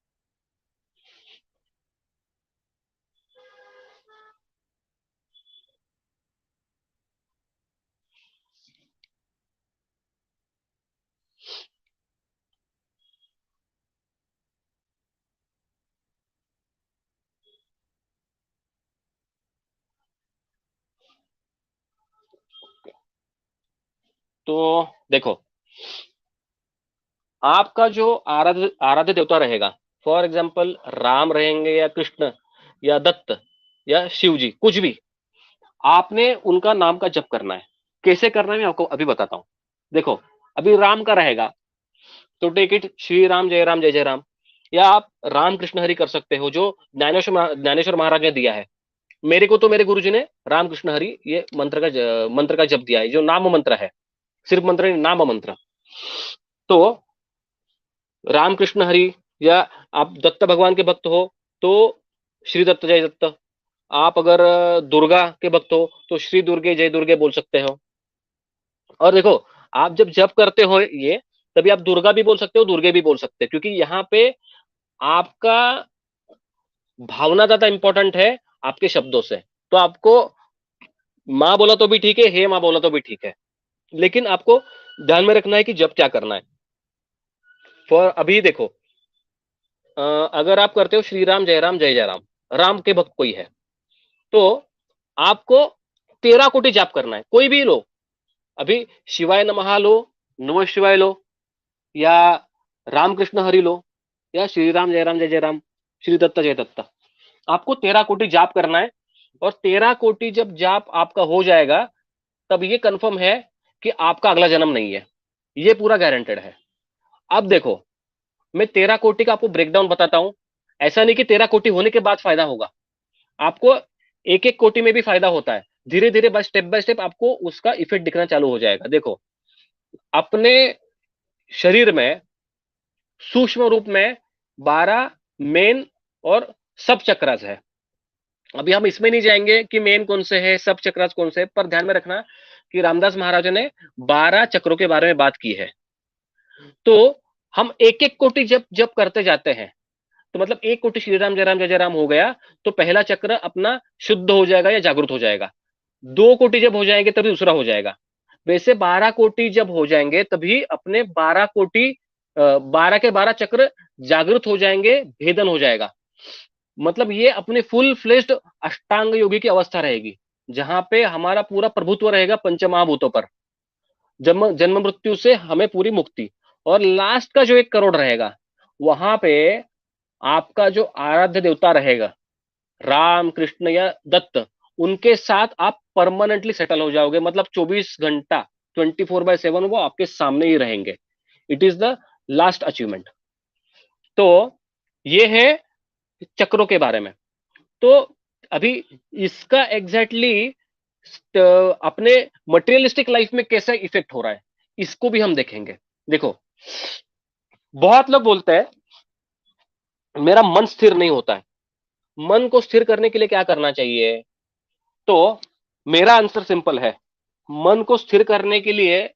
तो देखो, आपका जो आराध्य आराध्य देवता रहेगा, फॉर एग्जाम्पल राम रहेंगे या कृष्ण या दत्त या शिव जी, कुछ भी, आपने उनका नाम का जप करना है। कैसे करना है मैं आपको अभी बताता हूं। देखो, अभी राम का रहेगा तो टेक इट श्री राम जय जय राम, या आप राम कृष्ण हरि कर सकते हो, जो ज्ञानेश्वर महाराज ने दिया है। मेरे को तो मेरे गुरु जी ने राम कृष्ण हरि ये मंत्र का जप दिया है, जो नाम मंत्र है, सिर्फ मंत्र नहीं, नाम मंत्र। तो राम कृष्ण हरि, या आप दत्त भगवान के भक्त हो तो श्री दत्त जय दत्त। आप अगर दुर्गा के भक्त हो तो श्री दुर्गे जय दुर्गे बोल सकते हो। और देखो, आप जब जप करते हो ये, तभी आप दुर्गा भी बोल सकते हो, दुर्गे भी बोल सकते हो, क्योंकि यहाँ पे आपका भावना ज्यादा इंपॉर्टेंट है आपके शब्दों से। तो आपको माँ बोला तो भी ठीक है, हे माँ बोला तो भी ठीक है, लेकिन आपको ध्यान में रखना है कि जब क्या करना है। फॉर अभी देखो, अगर आप करते हो श्री राम जय जय राम, राम के भक्त कोई है, तो आपको 13 कोटि जाप करना है, कोई भी लो। अभी शिवाय नमः लो, नमः शिवाय लो, या रामकृष्ण हरि लो, या श्री राम जय राम, श्री दत्त जय दत्त। आपको 13 कोटि जाप करना है। और 13 कोटि जब जाप आपका हो जाएगा, तब ये कंफर्म है कि आपका अगला जन्म नहीं है, ये पूरा गारंटेड है। अब देखो, मैं 13 कोटि का आपको ब्रेकडाउन बताता हूं। ऐसा नहीं कि 13 कोटि होने के बाद फायदा होगा, आपको एक एक कोटि में भी फायदा होता है। धीरे धीरे बाय स्टेप आपको उसका इफेक्ट दिखना चालू हो जाएगा। देखो, अपने शरीर में सूक्ष्म रूप में 12 मेन और सब चक्रास है। अभी हम इसमें नहीं जाएंगे कि मेन कौन से है, सब चक्रास कौन से है, पर ध्यान में रखना कि रामदास महाराज ने 12 चक्रों के बारे में बात की है। तो हम एक एक कोटि जब जब करते जाते हैं, तो मतलब 1 कोटि श्री राम जय राम हो गया, तो पहला चक्र अपना शुद्ध हो जाएगा या जागृत हो जाएगा। 2 कोटि जब हो जाएंगे तभी दूसरा हो जाएगा। वैसे 12 कोटि जब हो जाएंगे तभी अपने 12 कोटि, 12 के 12 चक्र जागृत हो जाएंगे, भेदन हो जाएगा। मतलब ये अपने फुल फ्लेश्ड अष्टांग योगी की अवस्था रहेगी, जहां पे हमारा पूरा प्रभुत्व रहेगा पंचमहाभूतों पर, जन्म जन्म मृत्यु से हमें पूरी मुक्ति। और लास्ट का जो 1 करोड़ रहेगा, वहां पे आपका जो आराध्य देवता रहेगा, राम कृष्ण या दत्त, उनके साथ आप परमानेंटली सेटल हो जाओगे। मतलब 24 घंटा, 24/7 वो आपके सामने ही रहेंगे। It is the last achievement. तो ये है चक्रों के बारे में। तो अभी इसका एग्जैक्टली अपने मटेरियलिस्टिक लाइफ में कैसा इफेक्ट हो रहा है, इसको भी हम देखेंगे। देखो, बहुत लोग बोलते हैं मेरा मन स्थिर नहीं होता है। मन को स्थिर करने के लिए क्या करना चाहिए? तो मेरा आंसर सिंपल है। मन को स्थिर करने के लिए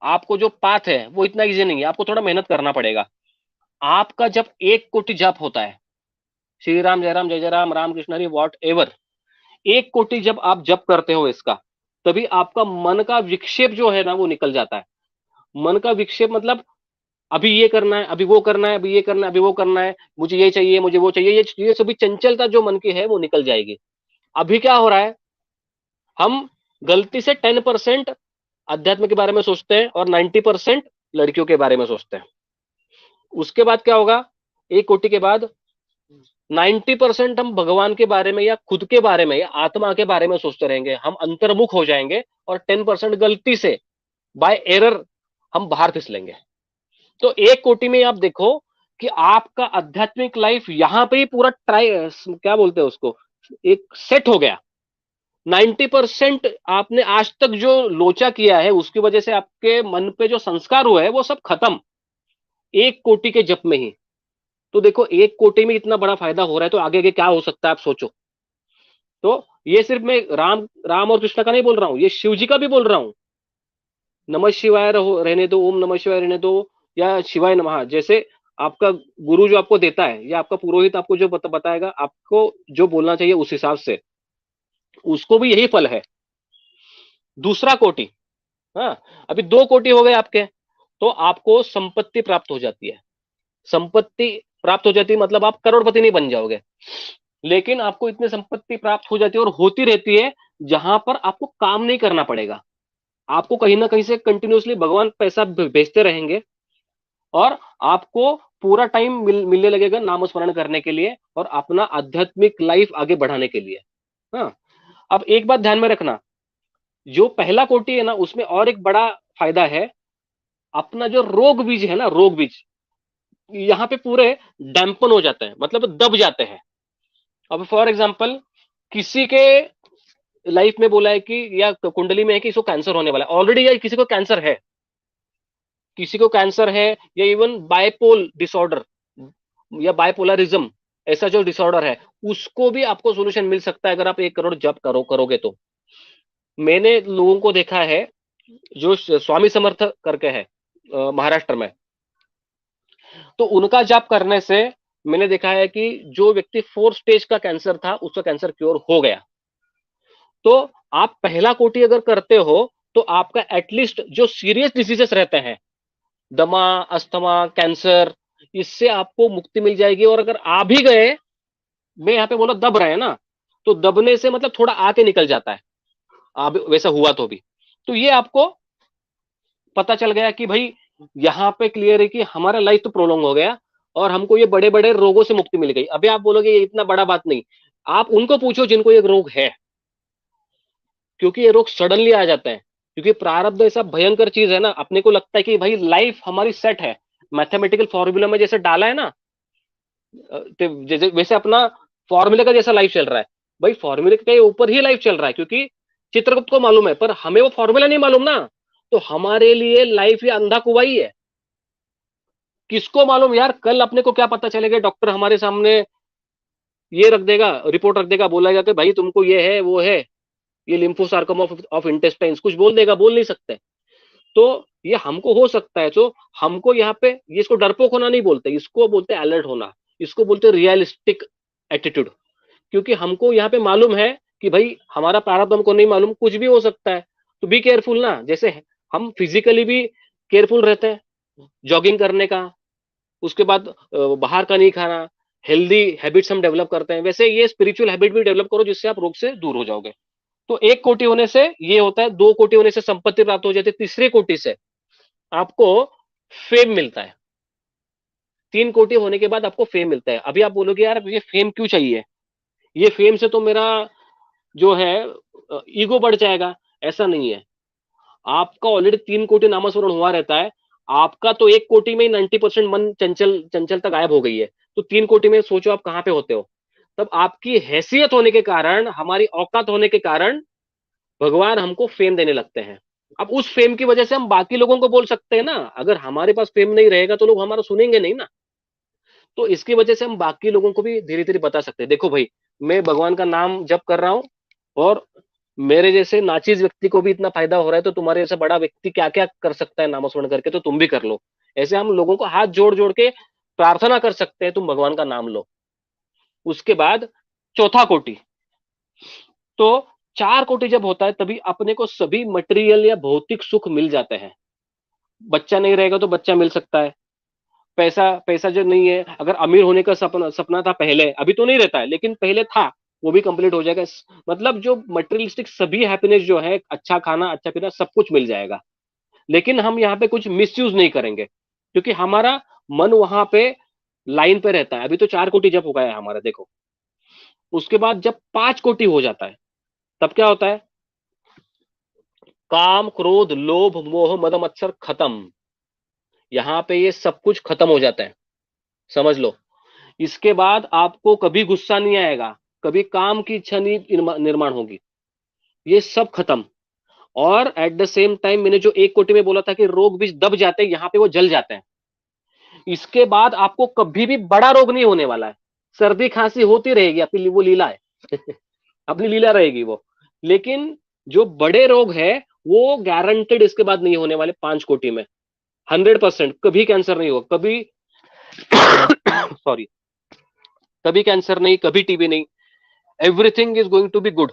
आपको जो पाथ है वो इतना इजी नहीं है, आपको थोड़ा मेहनत करना पड़ेगा। आपका जब 1 कोटि जप होता है, श्री राम जय राम, राम कृष्ण हरि, वॉट एवर, 1 कोटि जब आप जप करते हो इसका, तभी आपका मन का विक्षेप जो है ना वो निकल जाता है। मन का विक्षेप मतलब अभी ये करना है, अभी वो करना है, अभी ये करना है, अभी वो करना है, मुझे ये चाहिए, मुझे वो चाहिए, ये सभी चंचलता जो मन की है वो निकल जाएगी। अभी क्या हो रहा है, हम गलती से 10% अध्यात्म के बारे में सोचते हैं और 90% लड़कियों के बारे में सोचते हैं। उसके बाद क्या होगा, 1 कोटि के बाद 90% हम भगवान के बारे में या खुद के बारे में या आत्मा के बारे में सोचते रहेंगे, हम अंतर्मुख हो जाएंगे। और 10% गलती से बाय एरर हम बाहर फिसलेंगे। तो 1 कोटि में आप देखो कि आपका आध्यात्मिक लाइफ यहां पे ही पूरा ट्राई, क्या बोलते हैं उसको, एक सेट हो गया। 90% आपने आज तक जो लोचा किया है उसकी वजह से आपके मन पे जो संस्कार हुए हैं वो सब खत्म, 1 कोटि के जप में ही। तो देखो एक कोटि में इतना बड़ा फायदा हो रहा है, तो आगे आगे क्या हो सकता है आप सोचो। तो ये सिर्फ मैं राम राम और कृष्ण का नहीं बोल रहा हूं, ये शिव जी का भी बोल रहा हूं। नमः शिवाय रहने दो, ओम नमः शिवाय रहने दो, या शिवाय नमः, जैसे आपका गुरु जो आपको देता है या आपका पुरोहित आपको जो बताएगा आपको जो बोलना चाहिए उस हिसाब से, उसको भी यही फल है। दूसरा कोटि, हाँ, अभी दो कोटि हो गए आपके, तो आपको संपत्ति प्राप्त हो जाती है। संपत्ति प्राप्त हो जाती है मतलब आप करोड़पति नहीं बन जाओगे, लेकिन आपको इतनी संपत्ति प्राप्त हो जाती है और होती रहती है जहां पर आपको काम नहीं करना पड़ेगा। आपको कहीं ना कहीं से कंटिन्यूअसली भगवान पैसा भेजते रहेंगे, और आपको पूरा टाइम मिलने लगेगा नामस्मरण करने के लिए और अपना आध्यात्मिक लाइफ आगे बढ़ाने के लिए। हाँ, अब एक बात ध्यान में रखना, जो पहला कोटि है ना उसमें और एक बड़ा फायदा है। अपना जो रोग बीज है ना, रोग बीज यहाँ पे पूरे डैम्पन हो जाते हैं, मतलब दब जाते हैं। अब फॉर एग्जाम्पल किसी के लाइफ में बोला है कि या कुंडली में है कि इसको कैंसर होने वाला है ऑलरेडी, या किसी को कैंसर है, किसी को कैंसर है, या इवन बायपोल डिसऑर्डर या बायपोलरिज्म, ऐसा जो डिसऑर्डर है, उसको भी आपको सोल्यूशन मिल सकता है अगर आप 1 करोड़ जप करोगे तो। मैंने लोगों को देखा है जो स्वामी समर्थ करके है महाराष्ट्र में, तो उनका जाप करने से मैंने देखा है कि जो व्यक्ति 4 स्टेज का कैंसर था उसका कैंसर क्योर हो गया। तो आप पहला कोटि अगर करते हो तो आपका एटलीस्ट जो सीरियस डिसीजेस रहते हैं, दमा, अस्थमा, कैंसर, इससे आपको मुक्ति मिल जाएगी। और अगर आ भी गए, मैं यहाँ पे बोला दब रहे हैं ना, तो दबने से मतलब थोड़ा आके निकल जाता है, अब वैसा हुआ तो भी। तो ये आपको पता चल गया कि भाई यहाँ पे क्लियर है कि हमारा लाइफ तो प्रोलॉन्ग हो गया और हमको ये बड़े बड़े रोगों से मुक्ति मिल गई। अभी आप बोलोगे ये इतना बड़ा बात नहीं, आप उनको पूछो जिनको ये रोग है, क्योंकि ये रोग सडनली आ जाते हैं। क्योंकि प्रारब्ध ऐसा भयंकर चीज है ना, अपने को लगता है कि भाई लाइफ हमारी सेट है, मैथमेटिकल फॉर्मूला में जैसे डाला है ना, तो जैसे वैसे अपना फॉर्मूले का जैसा लाइफ चल रहा है। भाई फॉर्मूले के ऊपर ही लाइफ चल रहा है, क्योंकि चित्रगुप्त को मालूम है, पर हमें वो फॉर्मूला नहीं मालूम ना। तो हमारे लिए लाइफ ये अंधा कुआं ही है। किसको मालूम यार, कल अपने को क्या पता चलेगा, डॉक्टर हमारे सामने ये रख देगा, रिपोर्ट रख देगा, बोलेगा कि भाई तुमको ये है वो है, ये लिम्फोसार्कोमा ऑफ इंटेस्टाइन्स, कुछ बोल देगा, बोल नहीं सकते। तो ये हमको हो सकता है। तो हमको यहाँ पे ये, इसको डरपोक होना नहीं बोलते, इसको बोलते हैं अलर्ट होना, इसको बोलते हैं रियलिस्टिक एटीट्यूड। क्योंकि हमको यहाँ पे मालूम है कि भाई हमारा प्रारब्ध हमको नहीं मालूम, कुछ भी हो सकता है। तो बी केयरफुल ना, जैसे हम फिजिकली भी केयरफुल रहते हैं जॉगिंग करने का, उसके बाद बाहर का नहीं खाना, हेल्दी हैबिट्स हम डेवलप करते हैं, वैसे ये स्पिरिचुअल हैबिट भी डेवलप करो जिससे आप रोग से दूर हो जाओगे। तो 1 कोटि होने से ये होता है, 2 कोटि होने से संपत्ति प्राप्त हो जाती है, तीसरे कोटि से आपको फेम मिलता है, 3 कोटि होने के बाद आपको फेम मिलता है। अभी आप बोलोगे यार ये फेम क्यों चाहिए, ये फेम से तो मेरा जो है ईगो बढ़ जाएगा। ऐसा नहीं है, आपका ऑलरेडी 3 कोटि नामस्मरण हुआ रहता है, आपका तो 1 कोटि में ही 90% मन चंचल चंचलता गायब हो गई है। तो 3 कोटि में सोचो आप कहां पे होते हो। तब आपकी हैसियत होने के कारण, हमारी औकात होने के कारण भगवान हमको फेम देने लगते हैं। अब उस फेम की वजह से हम बाकी लोगों को बोल सकते हैं ना, अगर हमारे पास फेम नहीं रहेगा तो लोग हमारा सुनेंगे नहीं ना। तो इसकी वजह से हम बाकी लोगों को भी धीरे धीरे बता सकते हैं, देखो भाई मैं भगवान का नाम जप कर रहा हूं और मेरे जैसे नाचीज व्यक्ति को भी इतना फायदा हो रहा है, तो तुम्हारे जैसा बड़ा व्यक्ति क्या क्या कर सकता है नामस्मरण करके, तो तुम भी कर लो। ऐसे हम लोगों को हाथ जोड़ जोड़ के प्रार्थना कर सकते हैं, तुम भगवान का नाम लो। उसके बाद चौथा कोटि, तो 4 कोटि जब होता है तभी अपने को सभी मटेरियल या भौतिक सुख मिल जाते हैं। बच्चा नहीं रहेगा तो बच्चा मिल सकता है, पैसा पैसा जो नहीं है, अगर अमीर होने का सपना सपना था पहले, अभी तो नहीं रहता है लेकिन पहले था, वो भी कंप्लीट हो जाएगा। मतलब जो मटेरियलिस्टिक सभी हैप्पीनेस जो है, अच्छा खाना अच्छा पीना सब कुछ मिल जाएगा। लेकिन हम यहाँ पे कुछ मिसयूज नहीं करेंगे, क्योंकि हमारा मन वहां पे लाइन पे रहता है। अभी तो 4 कोटि जब हो गया है हमारा, देखो। उसके बाद जब 5 कोटि हो जाता है तब क्या होता है, काम क्रोध लोभ मोह मद मत्सर खत्म। यहाँ पे ये सब कुछ खत्म हो जाता है, समझ लो। इसके बाद आपको कभी गुस्सा नहीं आएगा, कभी काम की इच्छा नहीं निर्माण होगी, ये सब खत्म। और एट द सेम टाइम मैंने जो 1 कोटि में बोला था कि रोग बीज दब जाते हैं, यहाँ पे वो जल जाते हैं। इसके बाद आपको कभी भी बड़ा रोग नहीं होने वाला है। सर्दी खांसी होती रहेगी, आपकी वो लीला है अपनी लीला रहेगी वो। लेकिन जो बड़े रोग है वो गारंटेड इसके बाद नहीं होने वाले, 5 कोटि में 100%। कभी कैंसर नहीं होगा, कभी सॉरी, कभी कैंसर नहीं, कभी टीबी नहीं। Everything is going to be good,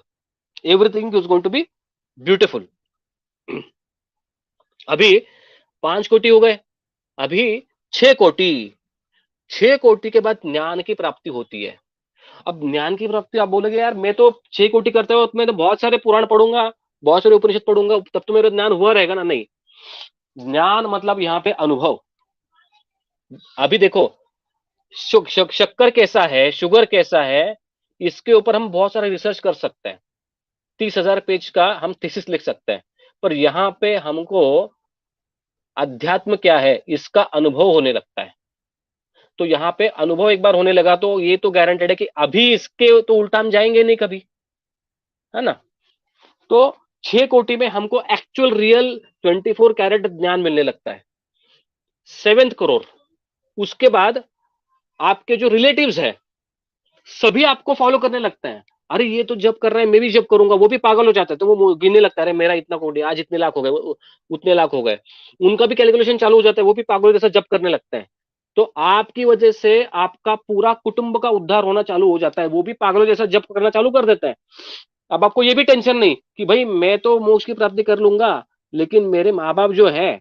everything is going to be beautiful. अभी 5 कोटि हो गए, अभी 6 कोटि। 6 कोटि के बाद ज्ञान की प्राप्ति होती है। अब ज्ञान की प्राप्ति, आप बोलोगे यार मैं तो 6 कोटि करते हो, मैं तो बहुत सारे पुराण पढ़ूंगा, बहुत सारे उपनिषद पढ़ूंगा, तब तो मेरा ज्ञान हुआ रहेगा ना। नहीं, ज्ञान मतलब यहाँ पे अनुभव। अभी देखो, शक्कर कैसा है, शुगर कैसा है, इसके ऊपर हम बहुत सारा रिसर्च कर सकते हैं। 30,000 पेज का हम थीसिस लिख सकते हैं। पर यहाँ पे हमको अध्यात्म क्या है इसका अनुभव होने लगता है। तो यहाँ पे अनुभव एक बार होने लगा तो ये तो गारंटेड है कि अभी इसके तो उल्टा हम जाएंगे नहीं कभी, है ना। तो 6 कोटि में हमको एक्चुअल रियल 24 कैरेट ज्ञान मिलने लगता है। 7th करोड़, उसके बाद आपके जो रिलेटिव्स है सभी आपको फॉलो करने लगते हैं। अरे ये तो जब कर रहे हैं, मैं भी जब करूंगा। वो भी पागल हो जाता है, तो वो गिनने लगता है, अरे मेरा इतना कोटी, आज इतने लाख हो गए, उतने लाख हो गए। उनका भी कैलकुलेशन चालू हो जाता है, वो भी पागल जैसा जब करने लगते हैं। तो आपकी वजह से आपका पूरा कुटुंब का उद्धार होना चालू हो जाता है, वो भी पागलों जैसा जब करना चालू कर देता है। अब आपको ये भी टेंशन नहीं कि भाई मैं तो मोक्ष की प्राप्ति कर लूंगा, लेकिन मेरे माँ बाप जो है,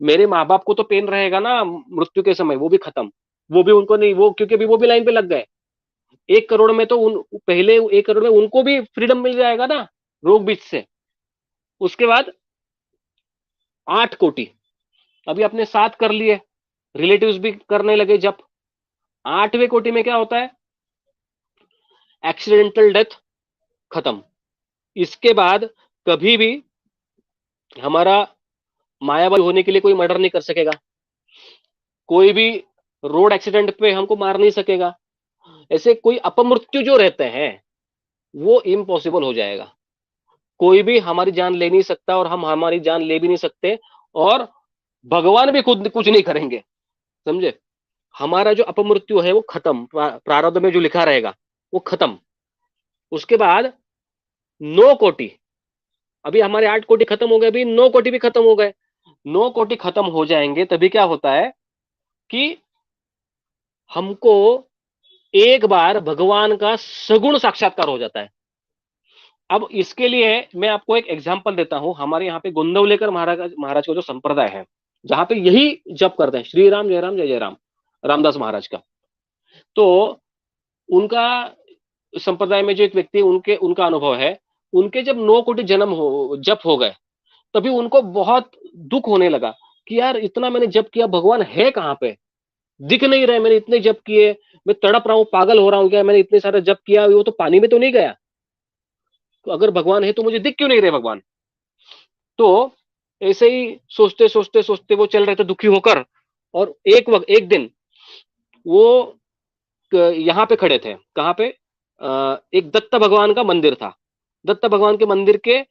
मेरे माँ बाप को तो पेन रहेगा ना मृत्यु के समय, वो भी खत्म। वो भी उनको नहीं, वो क्योंकि अभी वो भी लाइन पे लग गए। 1 करोड़ में तो उन पहले 1 करोड़ में उनको भी फ्रीडम मिल जाएगा ना रोग बीच से। उसके बाद 8 कोटि, अभी आपने 7 कर लिए, रिलेटिव्स भी करने लगे जब। 8वें कोटि में क्या होता है, एक्सीडेंटल डेथ खत्म। इसके बाद कभी भी हमारा मायाबल होने के लिए कोई मर्डर नहीं कर सकेगा, कोई भी रोड एक्सीडेंट पे हमको मार नहीं सकेगा। ऐसे कोई अपमृत्यु जो रहते हैं वो इम्पॉसिबल हो जाएगा। कोई भी हमारी जान ले नहीं सकता और हम हमारी जान ले भी नहीं सकते, और भगवान भी खुद कुछ नहीं करेंगे, समझे। हमारा जो अपमृत्यु है वो खत्म, प्रारब्ध में जो लिखा रहेगा वो खत्म। उसके बाद 9 कोटि, अभी हमारे 8 कोटि खत्म हो गए, अभी 9 कोटि भी खत्म हो गए। 9 कोटि खत्म हो जाएंगे तभी क्या होता है कि हमको एक बार भगवान का सगुण साक्षात्कार हो जाता है। अब इसके लिए मैं आपको एक एग्जांपल देता हूं। हमारे यहाँ पे गोंदवलेकर महाराज महाराज का जो संप्रदाय है, जहां पे यही जप करते हैं, श्री राम जय राम जय जय राम, रामदास महाराज का। तो उनका संप्रदाय में जो एक व्यक्ति, उनके उनका अनुभव है, उनके जब 9 कोटि जन्म हो जप हो गए, तभी उनको बहुत दुख होने लगा कि यार इतना मैंने जप किया, भगवान है कहाँ पे, दिख नहीं रहे। मैंने इतने जप किए, मैं तड़प रहा हूँ, पागल हो रहा हूँ क्या, मैंने इतने सारे जप किया, वो तो पानी में तो नहीं गया। तो अगर भगवान है तो मुझे दिख क्यों नहीं रहे भगवान। तो ऐसे ही सोचते सोचते सोचते वो चल रहे थे दुखी होकर। और एक दिन वो यहाँ पे खड़े थे, कहाँ पे, एक दत्त भगवान का मंदिर था। दत्त भगवान के मंदिर के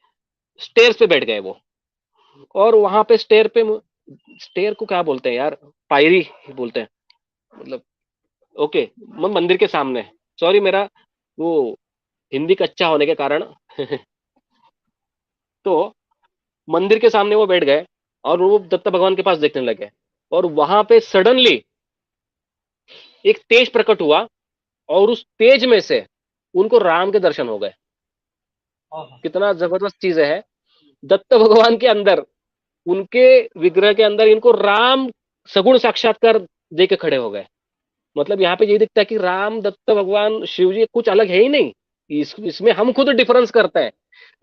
स्टेयर्स पे बैठ गए वो। और वहां पे स्टेयर को क्या बोलते हैं यार, पायरी बोलते हैं मतलब। ओके, मंदिर के सामने, सॉरी मेरा वो हिंदी कच्चा होने के कारण तो मंदिर के सामने वो बैठ गए और वो दत्त भगवान के पास देखने लगे। और वहां पे सडनली एक तेज प्रकट हुआ, और उस तेज में से उनको राम के दर्शन हो गए। कितना जबरदस्त चीज है, दत्त भगवान के अंदर, उनके विग्रह के अंदर इनको राम सगुण साक्षात्कार दे के खड़े हो गए। मतलब यहाँ पे ये दिखता है कि राम, दत्त भगवान, शिव जी कुछ अलग है ही नहीं। इसमें हम खुद डिफरेंस करते हैं।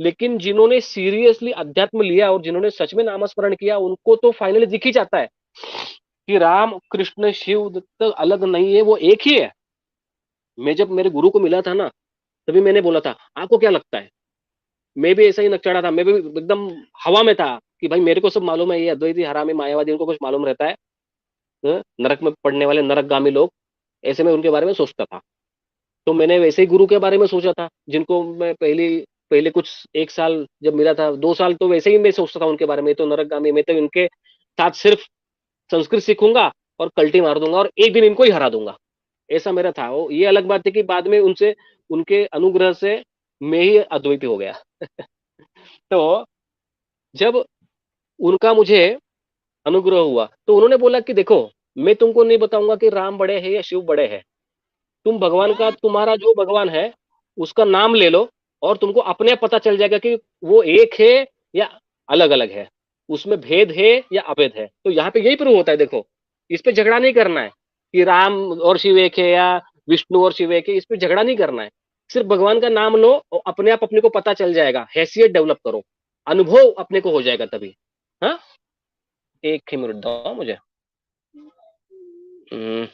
लेकिन जिन्होंने सीरियसली अध्यात्म लिया और जिन्होंने सच में नामस्मरण किया, उनको तो फाइनली दिख ही जाता है कि राम, कृष्ण, शिव, दत्त अलग नहीं है, वो एक ही है। मैं जब मेरे गुरु को मिला था ना, तभी मैंने बोला था आपको क्या लगता है। मैं भी ऐसा ही नकचढ़ा था, मैं भी एकदम हवा में था कि भाई मेरे को सब मालूम है, ये अद्वैती, हरामी, मायावादी, उनको कुछ मालूम रहता है, नरक में पड़ने वाले नरकगामी लोग, ऐसे में उनके बारे में सोचता था। तो मैंने वैसे ही गुरु के बारे में सोचा था, जिनको मैं पहले पहले कुछ 1 साल जब मिला था, 2 साल, तो वैसे ही मैं सोचता था उनके बारे में, तो नरकगामी, मैं तो इनके साथ सिर्फ संस्कृत सीखूंगा और कल्टी मार दूंगा और एक दिन इनको ही हरा दूंगा। ऐसा मेरा था। वो ये अलग बात है कि बाद में उनसे, उनके अनुग्रह से मैं ही अद्वैती हो गया। तो जब उनका मुझे अनुग्रह हुआ तो उन्होंने बोला कि देखो, मैं तुमको नहीं बताऊंगा कि राम बड़े हैं या शिव बड़े हैं। तुम भगवान का, तुम्हारा जो भगवान है उसका नाम ले लो और तुमको अपने आप पता चल जाएगा कि वो एक है या अलग अलग है, उसमें भेद है या अभेद है। तो यहाँ पे यही प्रूव होता है। देखो, इस पे झगड़ा नहीं करना है कि राम और शिव एक है या विष्णु और शिव एक है, इस पे झगड़ा नहीं करना है। सिर्फ भगवान का नाम लो और अपने आप अपने को पता चल जाएगा, हैसियत डेवलप करो, अनुभव अपने को हो जाएगा तभी। हाँ, एक ही मिनट दो मुझे। हम्म,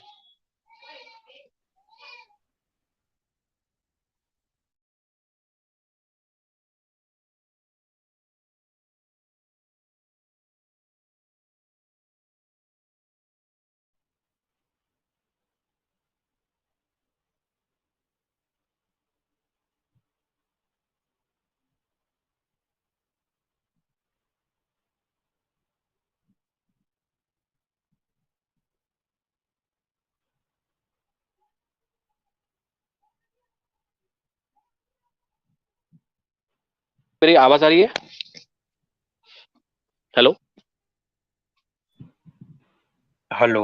मेरी आवाज आ रही है? हेलो? हेलो।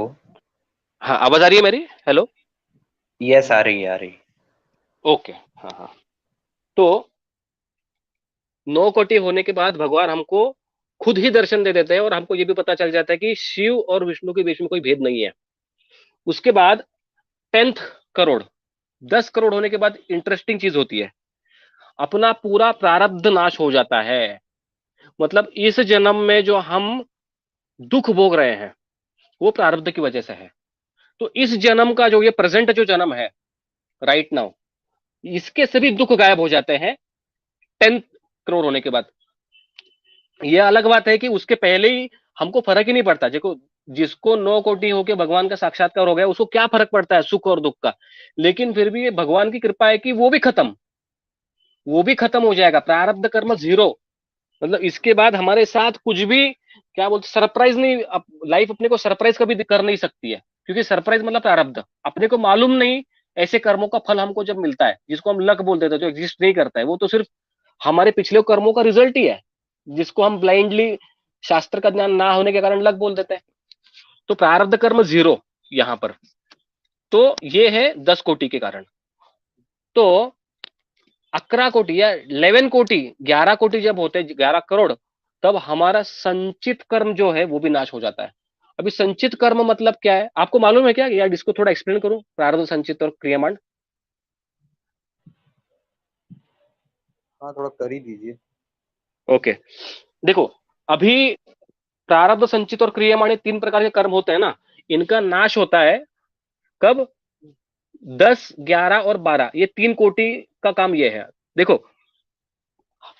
हाँ, आवाज आ रही है मेरी? हेलो? यस, आ रही आ रही। ओके। हाँ हाँ। तो 9 कोटि होने के बाद भगवान हमको खुद ही दर्शन दे देते हैं और हमको ये भी पता चल जाता है कि शिव और विष्णु के बीच में कोई भेद नहीं है। उसके बाद 10th करोड़, 10 करोड़ होने के बाद इंटरेस्टिंग चीज होती है, अपना पूरा प्रारब्ध नाश हो जाता है। मतलब इस जन्म में जो हम दुख भोग रहे हैं वो प्रारब्ध की वजह से है। तो इस जन्म का जो ये प्रेजेंट जो जन्म है, राइट नाउ, इसके सभी दुख गायब हो जाते हैं 10 करोड़ होने के बाद। ये अलग बात है कि उसके पहले ही हमको फर्क ही नहीं पड़ता। देखो, जिसको 9 कोटि होके भगवान का साक्षात्कार हो गया उसको क्या फर्क पड़ता है सुख और दुख का। लेकिन फिर भी ये भगवान की कृपा है कि वो भी खत्म हो जाएगा, प्रारब्ध कर्म जीरो। मतलब इसके बाद हमारे साथ कुछ भी, क्या बोलते, सरप्राइज नहीं, लाइफ अपने को सरप्राइज कभी कर नहीं सकती है, क्योंकि सरप्राइज मतलब प्रारब्ध अपने को मालूम नहीं। ऐसे कर्मों का फल हमको जब मिलता है, जिसको हम लक बोल देते हैं, जो एग्जिस्ट नहीं करता है, वो तो सिर्फ हमारे पिछले कर्मों का रिजल्ट ही है, जिसको हम ब्लाइंडली शास्त्र का ज्ञान ना होने के कारण लक बोल देते हैं। तो प्रारब्ध कर्म जीरो यहां पर। तो ये है 10 कोटि के कारण। तो 11 कोटि या 11 कोटि, 11 कोटि जब होते हैं, 11 करोड़, तब हमारा संचित कर्म जो है वो भी नाश हो जाता है। अभी संचित कर्म मतलब क्या है आपको मालूम है क्या, या इसको थोड़ा एक्सप्लेन करूं, प्रारब्ध, संचित और क्रियामाण? हाँ, थोड़ा कर ही दीजिए। ओके, देखो, अभी प्रारब्ध, संचित और क्रियामाण, ये 3 प्रकार के कर्म होते हैं ना, इनका नाश होता है कब? 10, 11 और 12, ये 3 कोटि का काम ये है। देखो,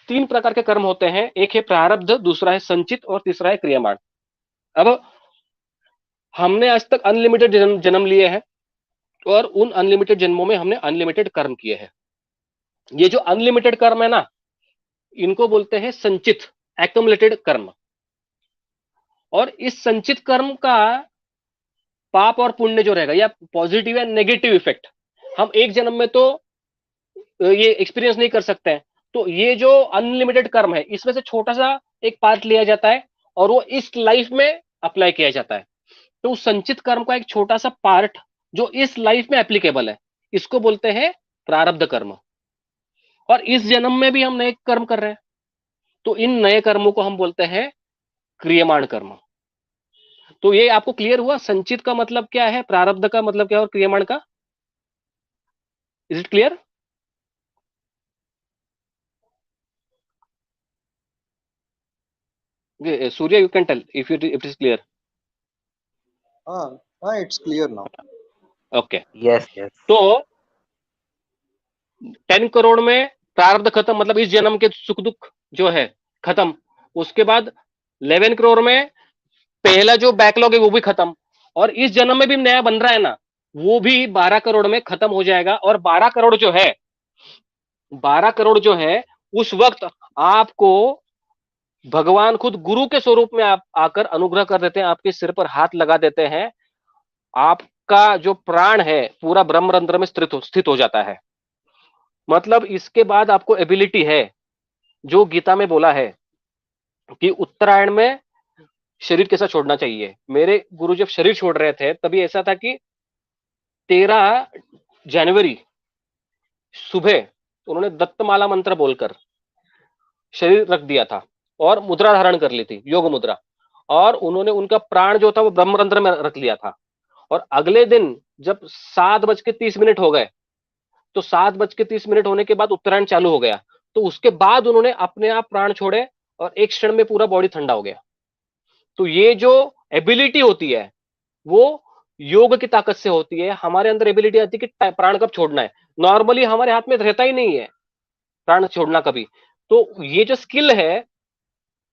3 प्रकार के कर्म होते हैं, एक है प्रारब्ध, दूसरा है संचित और तीसरा है क्रियामाण। अब हमने आज तक अनलिमिटेड जन्म लिए हैं और उन अनलिमिटेड जन्मों में हमने अनलिमिटेड कर्म किए हैं। ये जो अनलिमिटेड कर्म है ना, इनको बोलते हैं संचित, एक्युमुलेटेड कर्म। और इस संचित कर्म का पाप और पुण्य जो रहेगा, या पॉजिटिव या नेगेटिव इफेक्ट, हम एक जन्म में तो ये एक्सपीरियंस नहीं कर सकते हैं। तो ये जो अनलिमिटेड कर्म है, इसमें से छोटा सा एक पार्ट लिया जाता है और वो इस लाइफ में अप्लाई किया जाता है। तो उस संचित कर्म का एक छोटा सा पार्ट जो इस लाइफ में एप्लीकेबल है, इसको बोलते हैं प्रारब्ध कर्म। और इस जन्म में भी हम नए कर्म कर रहे हैं, तो इन नए कर्मों को हम बोलते हैं क्रियमाण कर्म। तो ये आपको क्लियर हुआ, संचित का मतलब क्या है, प्रारब्ध का मतलब क्या है, और क्रियमाण का? Is it clear? Surya, you can tell if it is clear. हाँ हाँ, it's clear now. Okay. Yes yes. तो 10 करोड़ में प्रारब्ध खत्म, मतलब इस जन्म के सुख दुख जो है खत्म। उसके बाद 11 करोड़ में पहला जो बैकलॉग है वो भी खत्म। और इस जन्म में भी नया बन रहा है ना, वो भी 12 करोड़ में खत्म हो जाएगा। और 12 करोड़ जो है, 12 करोड़ जो है, उस वक्त आपको भगवान खुद गुरु के स्वरूप में आप आकर अनुग्रह कर देते हैं, आपके सिर पर हाथ लगा देते हैं आपका जो प्राण है पूरा ब्रह्मरंध्र में स्थित हो जाता है। मतलब इसके बाद आपको एबिलिटी है, जो गीता में बोला है कि उत्तरायण में शरीर कैसा छोड़ना चाहिए। मेरे गुरु जब शरीर छोड़ रहे थे तभी ऐसा था कि 13 जनवरी सुबह उन्होंने दत्तमाला मंत्र बोलकर शरीर रख दिया था और मुद्रा धारण कर ली थी, योग मुद्रा, और उन्होंने उनका प्राण जो था वो ब्रह्मरंध्र में रख लिया था। और अगले दिन जब 7:30 हो गए, तो 7:30 होने के बाद उत्तरायण चालू हो गया, तो उसके बाद उन्होंने अपने आप प्राण छोड़े और एक क्षण में पूरा बॉडी ठंडा हो गया। तो ये जो एबिलिटी होती है वो योग की ताकत से होती है। हमारे अंदर एबिलिटी आती है कि प्राण कब छोड़ना है, नॉर्मली हमारे हाथ में रहता ही नहीं है प्राण छोड़ना कभी। तो ये जो स्किल है,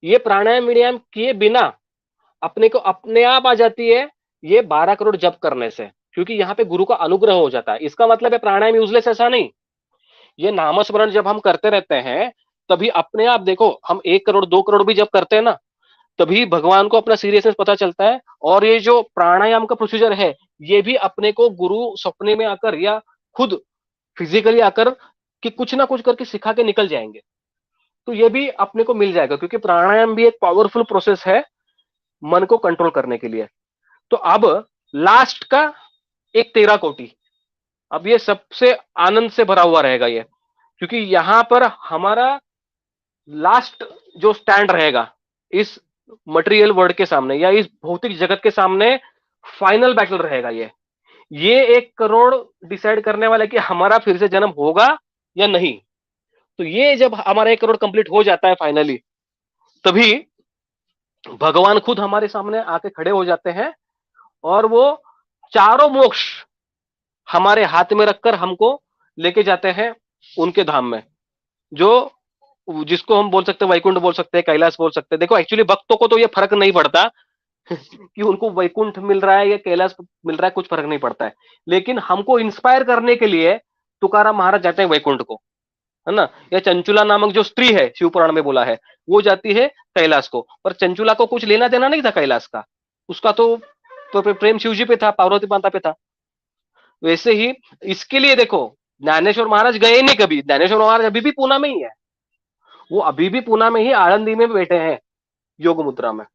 ये प्राणायाम विणायाम किए बिना अपने को अपने आप आ जाती है, ये 12 करोड़ जप करने से, क्योंकि यहाँ पे गुरु का अनुग्रह हो जाता है। इसका मतलब है प्राणायाम यूजलेस ऐसा नहीं। ये नामस्मरण जब हम करते रहते हैं तभी अपने आप देखो, हम 1 करोड़ 2 करोड़ भी जब करते हैं ना, तभी भगवान को अपना सीरियसनेस पता चलता है। और ये जो प्राणायाम का प्रोसीजर है, ये भी अपने को गुरु सपने में आकर या खुद फिजिकली आकर कि कुछ ना कुछ करके सिखा के निकल जाएंगे। तो ये भी अपने को मिल जाएगा, क्योंकि प्राणायाम भी एक पावरफुल प्रोसेस है मन को कंट्रोल करने के लिए। तो अब लास्ट का एक 13 कोटि, अब ये सबसे आनंद से भरा हुआ रहेगा ये, क्योंकि यहां पर हमारा लास्ट जो स्टैंड रहेगा इस मटेरियल वर्ल्ड के सामने या इस भौतिक जगत के सामने, फाइनल बैटल रहेगा ये 1 करोड़ डिसाइड करने वाला है कि हमारा फिर से जन्म होगा या नहीं। तो ये जब हमारा 1 करोड़ कंप्लीट हो जाता है फाइनली, तभी भगवान खुद हमारे सामने आके खड़े हो जाते हैं और वो चारों मोक्ष हमारे हाथ में रखकर हमको लेके जाते हैं उनके धाम में, जो जिसको हम बोल सकते हैं वैकुंठ बोल सकते हैं, कैलाश बोल सकते हैं। देखो एक्चुअली भक्तों को तो ये फर्क नहीं पड़ता कि उनको वैकुंठ मिल रहा है या कैलाश मिल रहा है, कुछ फर्क नहीं पड़ता है। लेकिन हमको इंस्पायर करने के लिए तुकाराम महाराज जाते हैं वैकुंठ को, है ना। या चंचुला नामक जो स्त्री है, शिव पुराण में बोला है, वो जाती है कैलाश को। पर चंचुला को कुछ लेना देना नहीं था कैलाश का, उसका तो प्रेम शिव जी पे था, पार्वती माता पे था। वैसे ही इसके लिए देखो, ज्ञानेश्वर महाराज गए नहीं कभी, ज्ञानेश्वर महाराज अभी भी पूना में ही है, वो अभी भी पूना में ही आनंदी में बैठे हैं योग मुद्रा में।